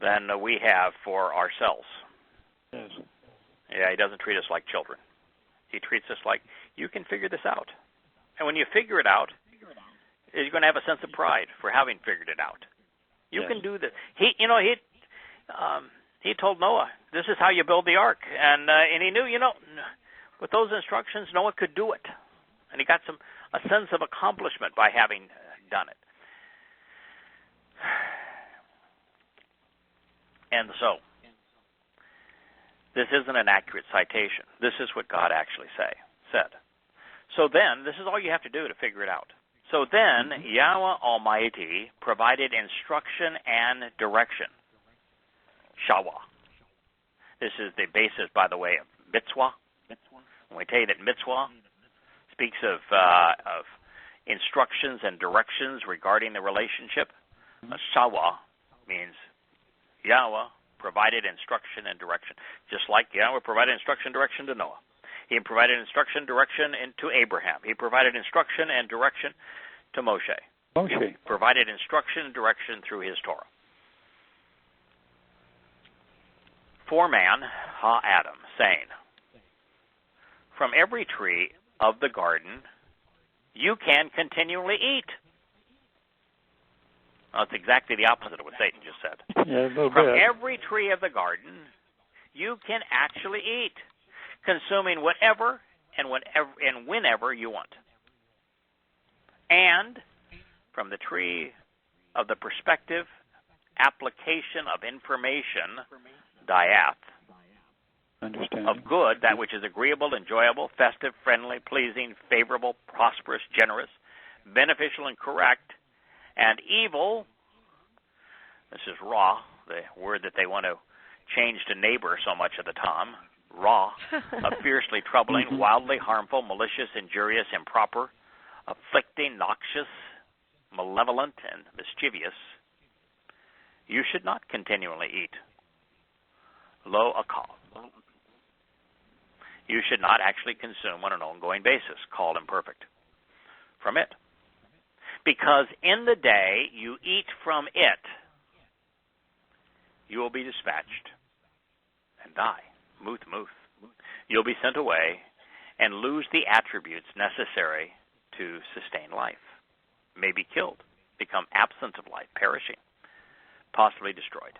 than we have for ourselves. Yes. Yeah, he doesn't treat us like children. He treats us like, you can figure this out. And when you figure it out, you're going to have a sense of pride for having figured it out. You can do this. He told Noah, this is how you build the ark. And he knew, with those instructions, Noah could do it. And he got a sense of accomplishment by having done it. And so, this isn't an accurate citation. This is what God actually said. So then, this is all you have to do to figure it out. So then, Yahweh Almighty provided instruction and direction. Shawah. This is the basis, by the way, of mitzvah. When we tell you that mitzvah speaks of instructions and directions regarding the relationship, Shawah means Yahweh provided instruction and direction. Just like Yahweh provided instruction and direction to Noah. He provided instruction and direction to Abraham. He provided instruction and direction to Moshe. Provided instruction and direction through his Torah. For man, Adam, saying, from every tree of the garden you can continually eat. Well, it's exactly the opposite of what Satan just said. Yeah, from every tree of the garden you can actually eat, consuming whatever and whenever you want. And from the tree of the perspective, application of information, diath, of good, that which is agreeable, enjoyable, festive, friendly, pleasing, favorable, prosperous, generous, beneficial, and correct, and evil, this is ra, the word that they want to change to neighbor so much of the time, ra, fiercely troubling, wildly harmful, malicious, injurious, improper, afflicting, noxious, malevolent, and mischievous, you should not continually eat. Lo akal. You should not actually consume on an ongoing basis, called imperfect, from it. Because in the day you eat from it, you will be dispatched and die. Muth. You'll be sent away and lose the attributes necessary to sustain life. May be killed, become absent of life, perishing, possibly destroyed.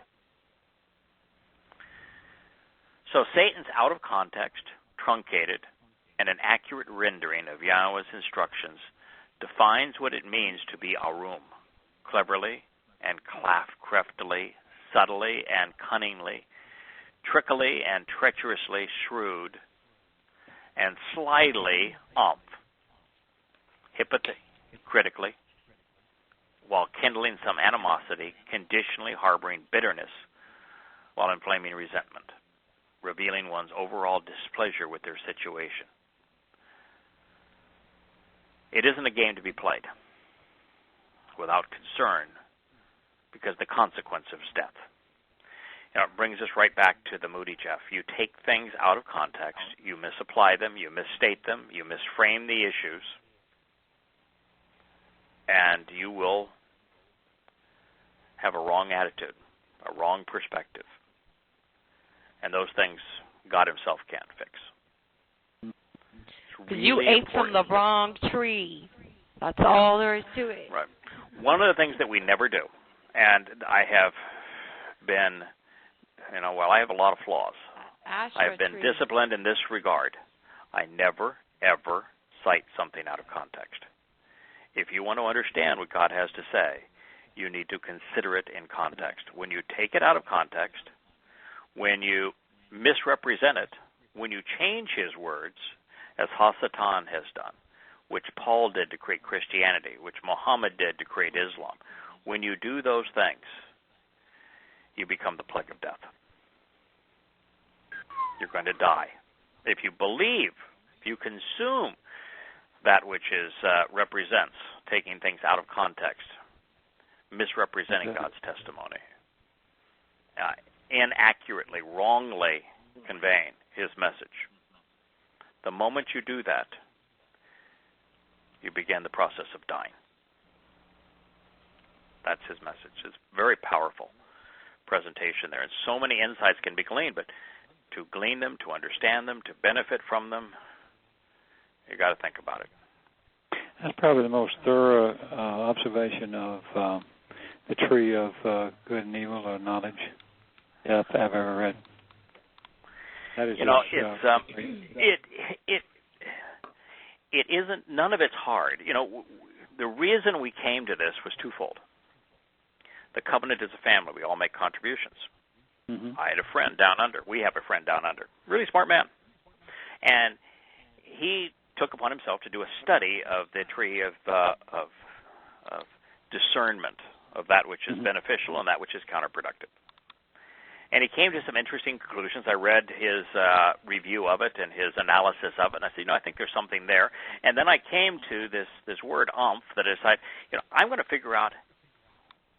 So Satan's out of context, truncated, and an accurate rendering of Yahweh's instructions defines what it means to be arum, cleverly and craftily, subtly and cunningly, trickily and treacherously shrewd, and slyly hypocritically, while kindling some animosity, conditionally harboring bitterness, while inflaming resentment, revealing one's overall displeasure with their situation. It isn't a game to be played without concern, because the consequence is death. It brings us right back to the Moody Jeff. You take things out of context, you misapply them, you misstate them, you misframe the issues, and you will have a wrong attitude, a wrong perspective. And those things God himself can't fix. Because you ate from the wrong tree. That's all there is to it. Right. One of the things that we never do, and I have been, while I have a lot of flaws, I've been disciplined in this regard. I never, ever cite something out of context. If you want to understand what God has to say, you need to consider it in context. When you take it out of context, when you misrepresent it, when you change his words, as Hasatan has done, which Paul did to create Christianity, which Muhammad did to create Islam, when you do those things, you become the plague of death. You're going to die. If you believe, if you consume that which represents taking things out of context, misrepresenting God's testimony, inaccurately, wrongly conveying his message, the moment you do that, you begin the process of dying. That's his message. It's very powerful presentation there. And so many insights can be gleaned, but to glean them, to understand them, to benefit from them, you got to think about it. That's probably the most thorough observation of the tree of good and evil or knowledge I've ever read. That is it isn't, none of it's hard. The reason we came to this was twofold. The covenant is a family. We all make contributions. Mm-hmm. I had a friend down under. We have a friend down under. Really smart man. And he took upon himself to do a study of the tree of discernment, of that which is beneficial and that which is counterproductive. And he came to some interesting conclusions. I read his review of it and his analysis of it, and I said, I think there's something there. And then I came to this word, umph, that I decided, I'm going to figure out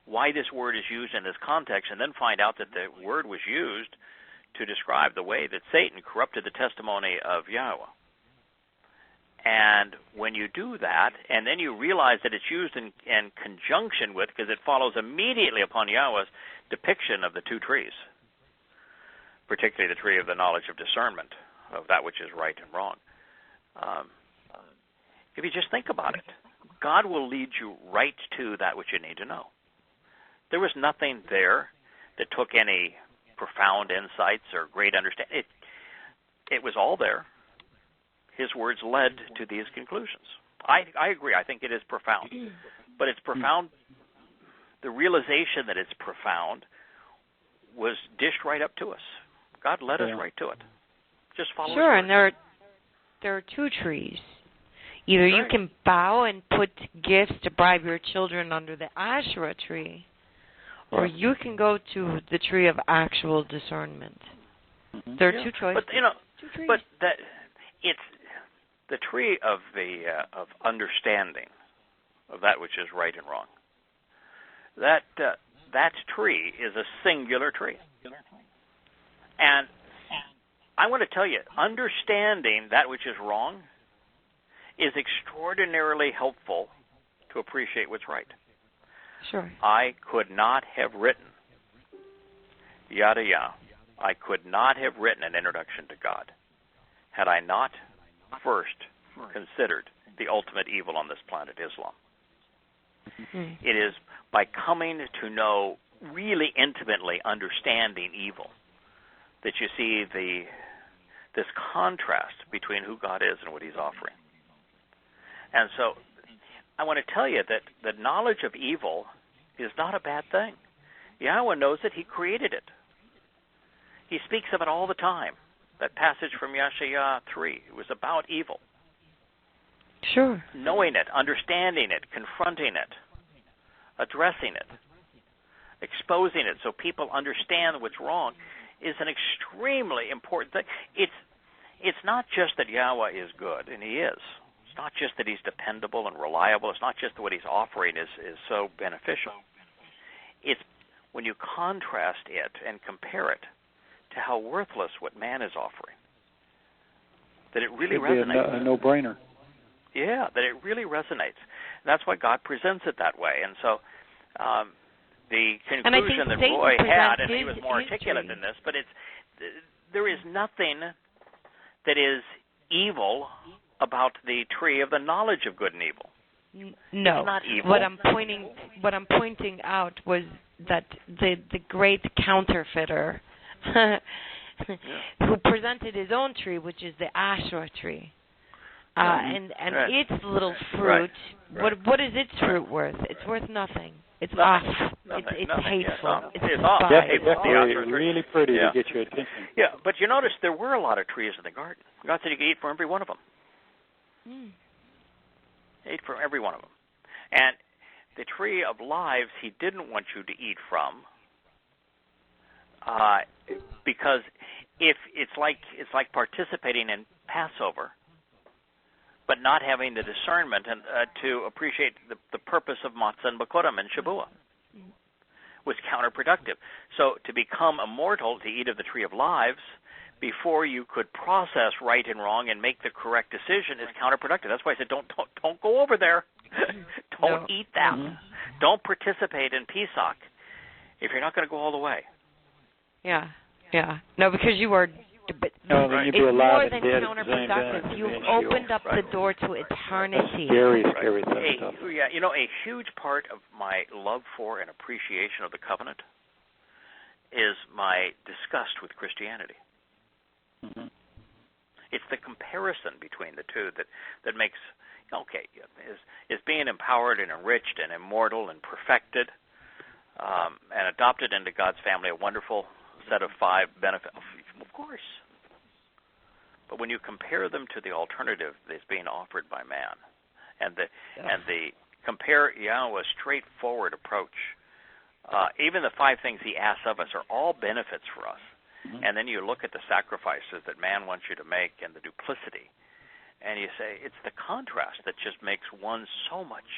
why this word is used in this context, and then find out that the word was used to describe the way that Satan corrupted the testimony of Yahowah. And when you do that, and then you realize that it's used in conjunction with, because it follows immediately upon Yahweh's depiction of the two trees, particularly the tree of the knowledge of discernment, of that which is right and wrong. If you just think about it, God will lead you right to that which you need to know. There was nothing there that took any profound insights or great understanding. It was all there. His words led to these conclusions. I agree. I think it is profound. But it's profound. The realization that it's profound was dished right up to us. God led us right to it. Just follow. Sure, and there are two trees. Either you can bow and put gifts to bribe your children under the Asherah tree, or you can go to the tree of actual discernment. There are two choices. But it's the tree of of understanding of that which is right and wrong. That tree is a singular tree. And I want to tell you, understanding that which is wrong is extraordinarily helpful to appreciate what's right. Sure. I could not have written Yada Yahweh. I could not have written an introduction to God had I not first considered the ultimate evil on this planet, Islam. Mm-hmm. It is by coming to know, really intimately understanding evil, that you see this contrast between who God is and what he's offering. And so I want to tell you that the knowledge of evil is not a bad thing. Yahweh knows it. He created it. He speaks of it all the time. That passage from Yeshayahu 3, it was about evil. Sure. Knowing it, understanding it, confronting it, addressing it. exposing it so people understand what's wrong, is an extremely important thing. It's not just that Yahweh is good, and He is. It's not just that He's dependable and reliable. It's not just that what He's offering is so beneficial. It's when you contrast it and compare it to how worthless what man is offering, that it really resonates. A no-brainer. Yeah, that it really resonates. And that's why God presents it that way. And so the conclusion that Roy had, and he was more articulate than this, but there is nothing that is evil about the tree of the knowledge of good and evil. No, it's not evil. What I'm pointing out was that the great counterfeiter who presented his own tree, which is the Asherah tree, and its little fruit. Right. What is its fruit worth? It's worth nothing. It's off. It's hateful. It's off. Definitely really pretty to get your attention. Yeah, but you notice there were a lot of trees in the garden. God said you could eat from every one of them. Ate from every one of them. And the tree of lives He didn't want you to eat from, because if it's like participating in Passover, but not having the discernment and to appreciate the purpose of matzah and bakorim and Shabuah was counterproductive. So to become immortal, to eat of the tree of lives, before you could process right and wrong and make the correct decision is counterproductive. That's why I said don't go over there. Don't eat that. Don't participate in Pesach if you're not going to go all the way. Yeah. No, because you are. It's more than counterproductive. You've opened up the door to eternity. Scary stuff. A huge part of my love for and appreciation of the covenant is my disgust with Christianity. Mm-hmm. It's the comparison between the two that makes, is being empowered and enriched and immortal and perfected and adopted into God's family a wonderful set of 5 benefits. Of course. But when you compare them to the alternative that's being offered by man and the compare Yahweh's straightforward approach, even the 5 things He asks of us are all benefits for us. Mm-hmm. And then you look at the sacrifices that man wants you to make and the duplicity, and you say it's the contrast that just makes one so much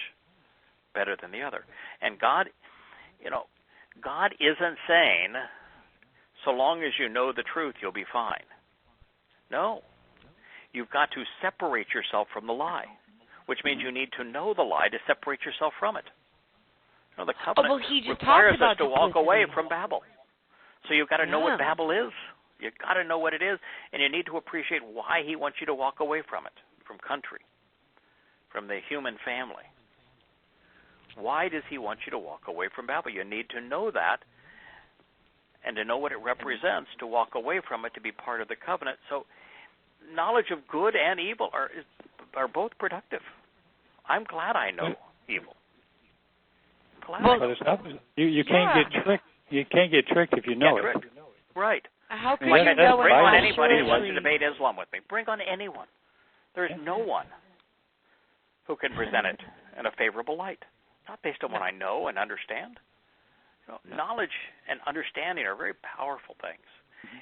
better than the other. And God isn't saying, so long as you know the truth, you'll be fine. No. You've got to separate yourself from the lie, which means you need to know the lie to separate yourself from it. The covenant requires us to walk away from Babel. So you've got to know what Babel is. You've got to know what it is, and you need to appreciate why He wants you to walk away from it, from country, from the human family. Why does He want you to walk away from Babel? You need to know that and to know what it represents to walk away from it, to be part of the covenant. So knowledge of good and evil are both productive. I'm glad I know evil. But it's not, you can't get tricked. You can't get tricked if you know it. Right. How can you know bring on anybody who wants to debate Islam with me. Bring on anyone. There's no one who can present it in a favorable light. Not based on what I know and understand. Knowledge and understanding are very powerful things.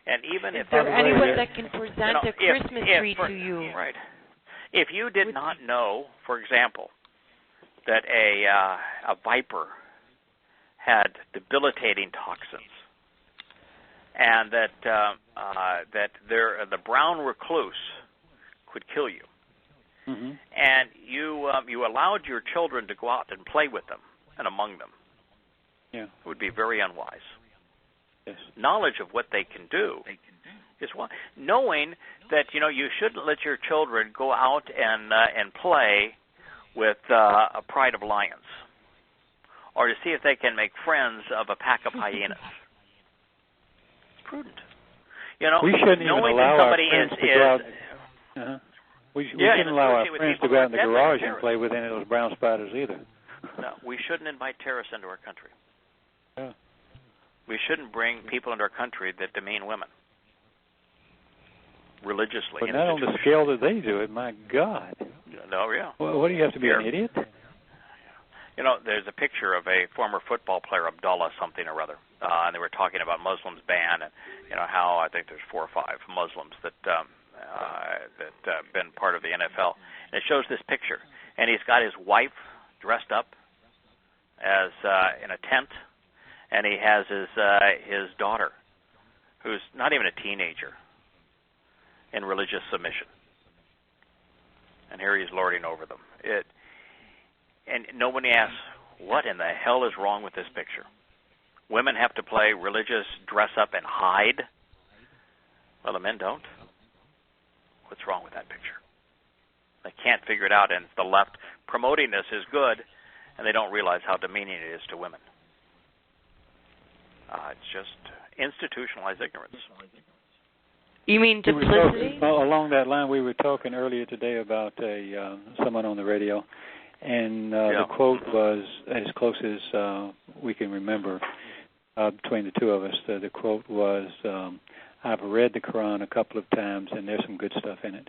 And even if there's anyone that can present a Christmas tree to you. Right. If you did not know, for example, that a viper had debilitating toxins, and that the brown recluse could kill you, and you allowed your children to go out and play with them and among them, it would be very unwise. Yes. Knowledge of what they can do is one. Knowing that you shouldn't let your children go out and play with a pride of lions, or to see if they can make friends of a pack of hyenas. It's prudent. We shouldn't even allow our friends to go out. We shouldn't allow our friends to go out in the garage and play with any of those brown spiders either. No, we shouldn't invite terrorists into our country. Yeah. We shouldn't bring people into our country that demean women religiously. But not on the scale that they do it. My God. No, yeah. Well, what do you have to be, an idiot? You know, there's a picture of a former football player, Abdullah something or other, and they were talking about Muslims' ban, and how I think there's 4 or 5 Muslims that been part of the NFL. And it shows this picture, and he's got his wife dressed up as in a tent, and he has his daughter, who's not even a teenager, in religious submission. And here he's lording over them. And nobody asks, what in the hell is wrong with this picture? Women have to play religious dress up and hide? Well, the men don't. What's wrong with that picture? They can't figure it out, and the left promoting this is good, and they don't realize how demeaning it is to women. It's just institutionalized ignorance. You mean duplicity? Along that line, we were talking earlier today about someone on the radio, and the quote was, as close as we can remember between the two of us, the quote was, I've read the Quran a couple of times, and there's some good stuff in it.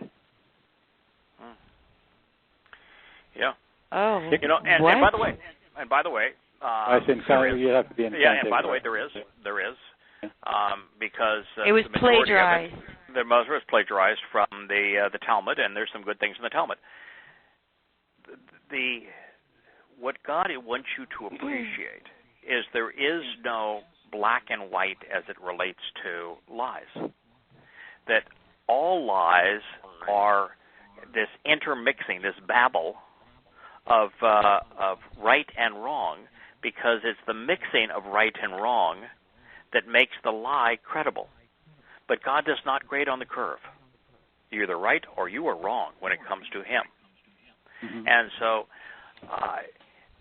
Yeah. Oh, and by the way, I said you have to be in contact. And by the way, there is, because it was plagiarized. The Muslim was plagiarized from the Talmud, and there's some good things in the Talmud. What God wants you to appreciate is there is no black and white as it relates to lies. That all lies are this intermixing, this babble of right and wrong, because it's the mixing of right and wrong that makes the lie credible. But God does not grade on the curve. You're either right or you are wrong when it comes to Him. Mm-hmm. And so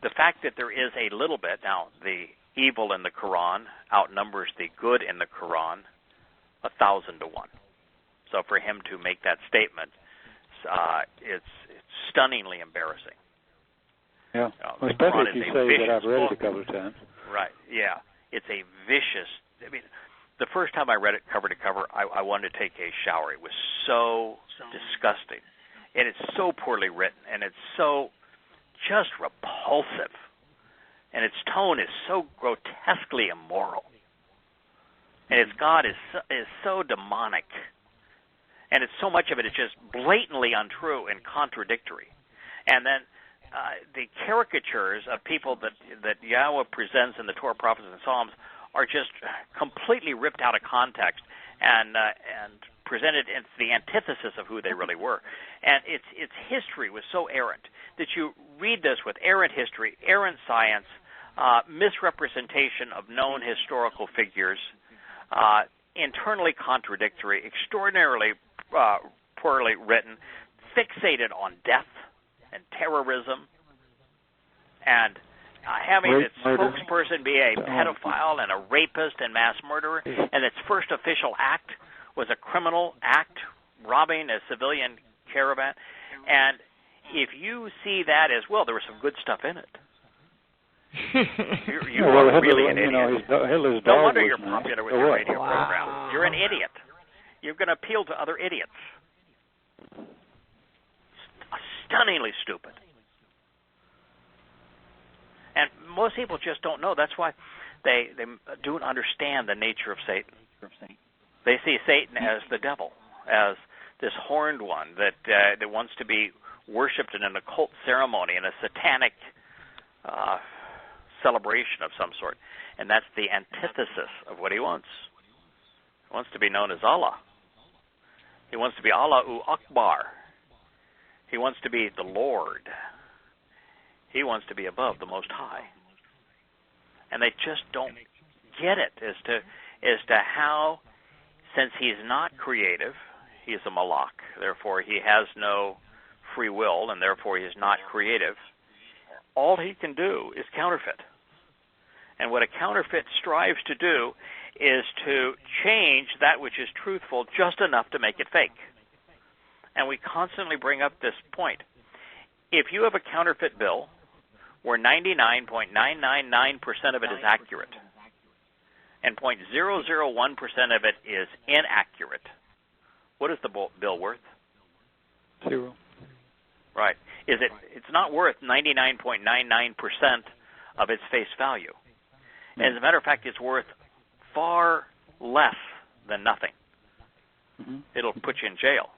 the fact that there is a little bit, now the evil in the Quran outnumbers the good in the Quran 1,000 to 1. So for him to make that statement, it's stunningly embarrassing. Yeah, especially if you say that I've read it a couple of times. Right, yeah. It's a vicious, the first time I read it cover to cover, I wanted to take a shower. It was so disgusting. And it's so poorly written, and it's so just repulsive. And its tone is so grotesquely immoral. And its God is so demonic. And it's so much of it is just blatantly untrue and contradictory. And then the caricatures of people that Yahweh presents in the Torah, prophets, and Psalms are just completely ripped out of context and presented as the antithesis of who they really were. And its history was so errant that you read this with errant history, errant science, misrepresentation of known historical figures, internally contradictory, extraordinarily poorly written, fixated on death and terrorism, and having its spokesperson be a pedophile and a rapist and mass murderer, and its first official act was a criminal act, robbing a civilian caravan. And if you see that as, well, there was some good stuff in it. You are really an idiot. No wonder you're popular with your radio program. You're an idiot. You're going to appeal to other idiots. Stunningly stupid. And most people just don't know. That's why they don't understand the nature of Satan. They see Satan as the devil, as this horned one that wants to be worshipped in an occult ceremony, in a satanic celebration of some sort. And that's the antithesis of what he wants. He wants to be known as Allah. He wants to be Allahu Akbar. He wants to be the Lord. He wants to be above the Most High. And they just don't get it as to how, since he's not creative, he's a malak. Therefore, he has no free will, and therefore he is not creative. All he can do is counterfeit. And what a counterfeit strives to do is to change that which is truthful just enough to make it fake. And we constantly bring up this point. If you have a counterfeit bill where 99.999% of it is accurate and 0.001% of it is inaccurate, what is the bill worth? 0. Right. it's not worth 99.99% of its face value. And as a matter of fact, it's worth far less than nothing. Mm-hmm. It'll put you in jail.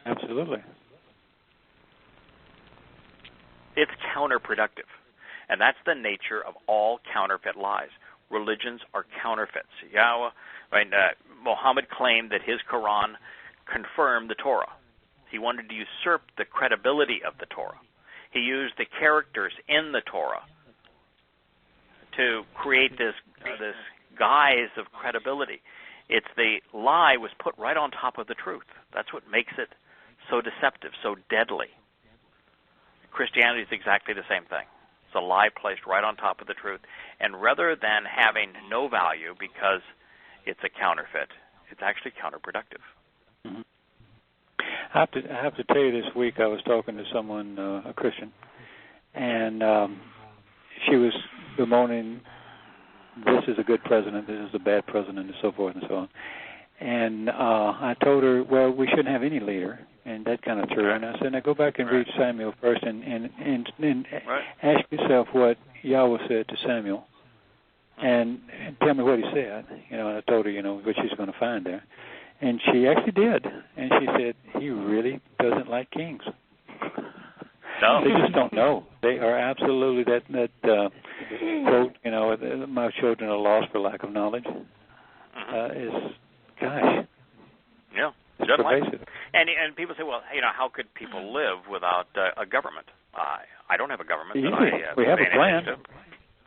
Absolutely. It's counterproductive. And that's the nature of all counterfeit lies. Religions are counterfeits. Muhammad claimed that his Quran confirmed the Torah. He wanted to usurp the credibility of the Torah. He used the characters in the Torah to create this guise of credibility. It's the lie was put right on top of the truth. That's what makes it so deceptive, so deadly. Christianity is exactly the same thing. It's a lie placed right on top of the truth. And rather than having no value because it's a counterfeit, it's actually counterproductive. Mm-hmm. I have to tell you, this week I was talking to someone, a Christian, and she was bemoaning, this is a good president, this is a bad president, and so forth and so on. And I told her, well, we shouldn't have any leader, and that kind of true. And I said, now go back and read Samuel first, and ask yourself what Yahweh said to Samuel, and tell me what he said. And I told her, what she's going to find there. And she actually did. And she said, he really doesn't like kings. No. They just don't know. They are absolutely that quote, my children are lost for lack of knowledge. Is, gosh. Yeah. It's pervasive. And people say, well, how could people live without a government? I don't have a government. We have a plan.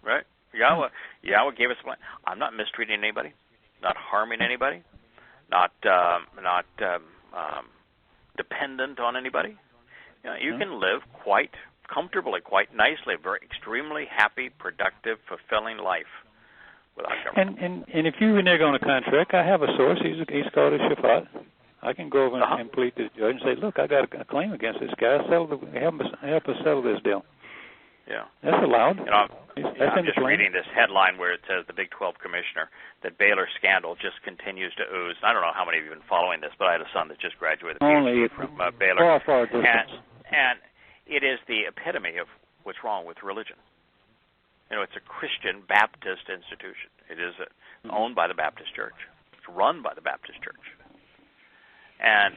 Right. Yahweh gave us a plan. I'm not mistreating anybody, not harming anybody, not dependent on anybody. You can live quite comfortably, quite nicely, very extremely happy, productive, fulfilling life without government. And if you renege on a contract, I have a source. He's called a shafat. I can go over and plead to the judge and say, look, I got a claim against this guy. Help us settle this deal. Yeah. That's allowed. I'm just reading this headline where it says the Big 12 commissioner, that Baylor scandal just continues to ooze. I don't know how many of you have been following this, but I had a son that just graduated from Baylor. Far distance. And it is the epitome of what's wrong with religion. It's a Christian Baptist institution. It is owned by the Baptist Church. It's run by the Baptist Church. And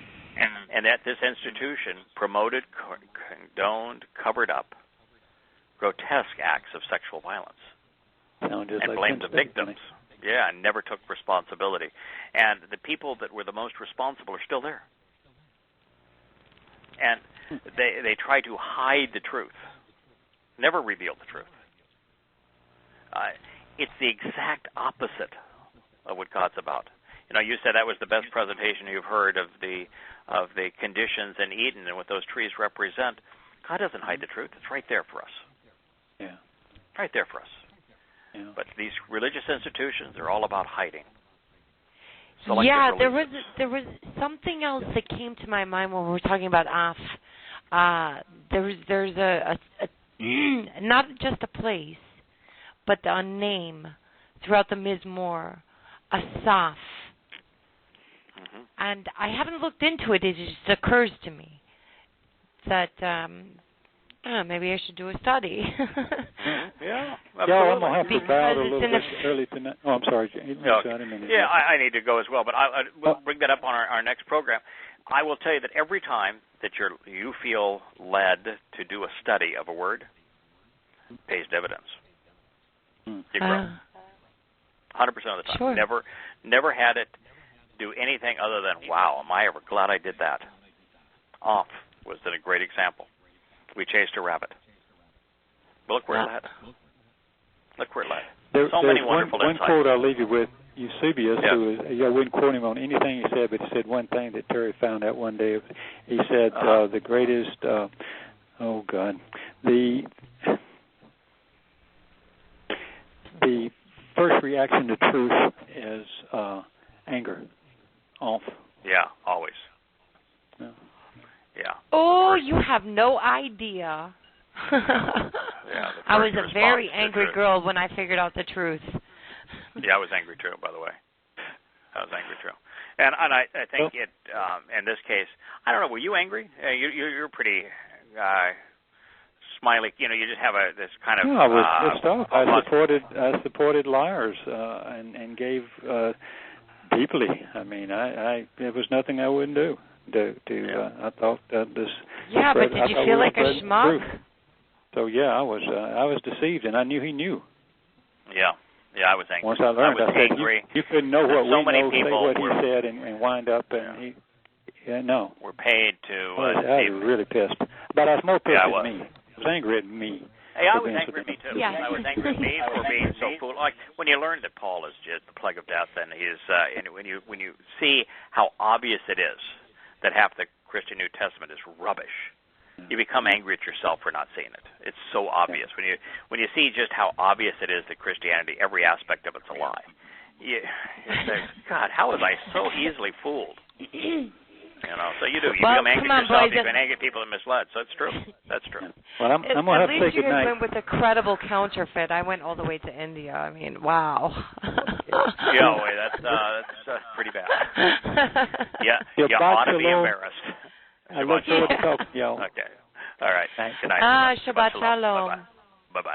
that this institution promoted, condoned, covered up grotesque acts of sexual violence and blamed the victims. Yeah, and never took responsibility. And the people that were the most responsible are still there. And they try to hide the truth, never reveal the truth. It's the exact opposite of what God's about. You said that was the best presentation you've heard of the conditions in Eden and what those trees represent. God doesn't hide the truth. It's right there for us. Yeah. Right there for us. Yeah. But these religious institutions are all about hiding. There was something else that came to my mind when we were talking about Af. There's a not just a place, but a name throughout the Mizmor, Asaph. And I haven't looked into it. It just occurs to me that maybe I should do a study. Yeah, absolutely. I'm going to have to bow a little bit early tonight. Oh, I'm sorry. I need to go as well, but we'll bring that up on our next program. I will tell you that every time that you feel led to do a study of a word, it pays dividends. You grow. 100% of the time. Sure. Never had it do anything other than, wow, am I ever glad I did that. Off was a great example. We chased a rabbit. But look where it led. Look where it led. There's many wonderful one insights. quote I'll leave you with. Eusebius, I wouldn't quote him on anything he said, but he said one thing that Terry found out one day. He said the greatest, the first reaction to truth is anger. Off. Yeah, always. Yeah. Yeah. Oh, you have no idea. I was a very angry girl when I figured out the truth. Yeah, I was angry too, by the way. I was angry too. And I think in this case, I don't know, were you angry? You're pretty smiley. You just have this kind of. No, I was pissed off. I supported liars and gave deeply. I mean, there was nothing I wouldn't do. I thought this. Yeah, but did you feel like a schmuck? So I was deceived, and I knew he knew. Yeah, I was angry. Once I learned, I said, angry. You couldn't know what so we many know, people say what he said, and wind up, and he. Yeah, no. We're paid to. I was really pissed, but I was more pissed at me. I was angry at me. Hey, I was angry at me too. Yeah. I was angry at me for being so foolish. Like when you learn that Paul is just the plague of death, and he's and when you see how obvious it is that half the Christian New Testament is rubbish, you become angry at yourself for not seeing it. It's so obvious when you see just how obvious it is that Christianity, every aspect of it's a lie. You say, God, how was I so easily fooled? So you do. You become angry at yourself. You've been angry at people and misled. So it's true. That's true. Well, I'm going to have to say good night. At least you guys went with a credible counterfeit. I went all the way to India. I mean, wow. That's pretty bad. Yeah, you ought to be embarrassed. I look forward to talking to y'all. Okay. All right. Good night. Shabbat shalom. Bye-bye.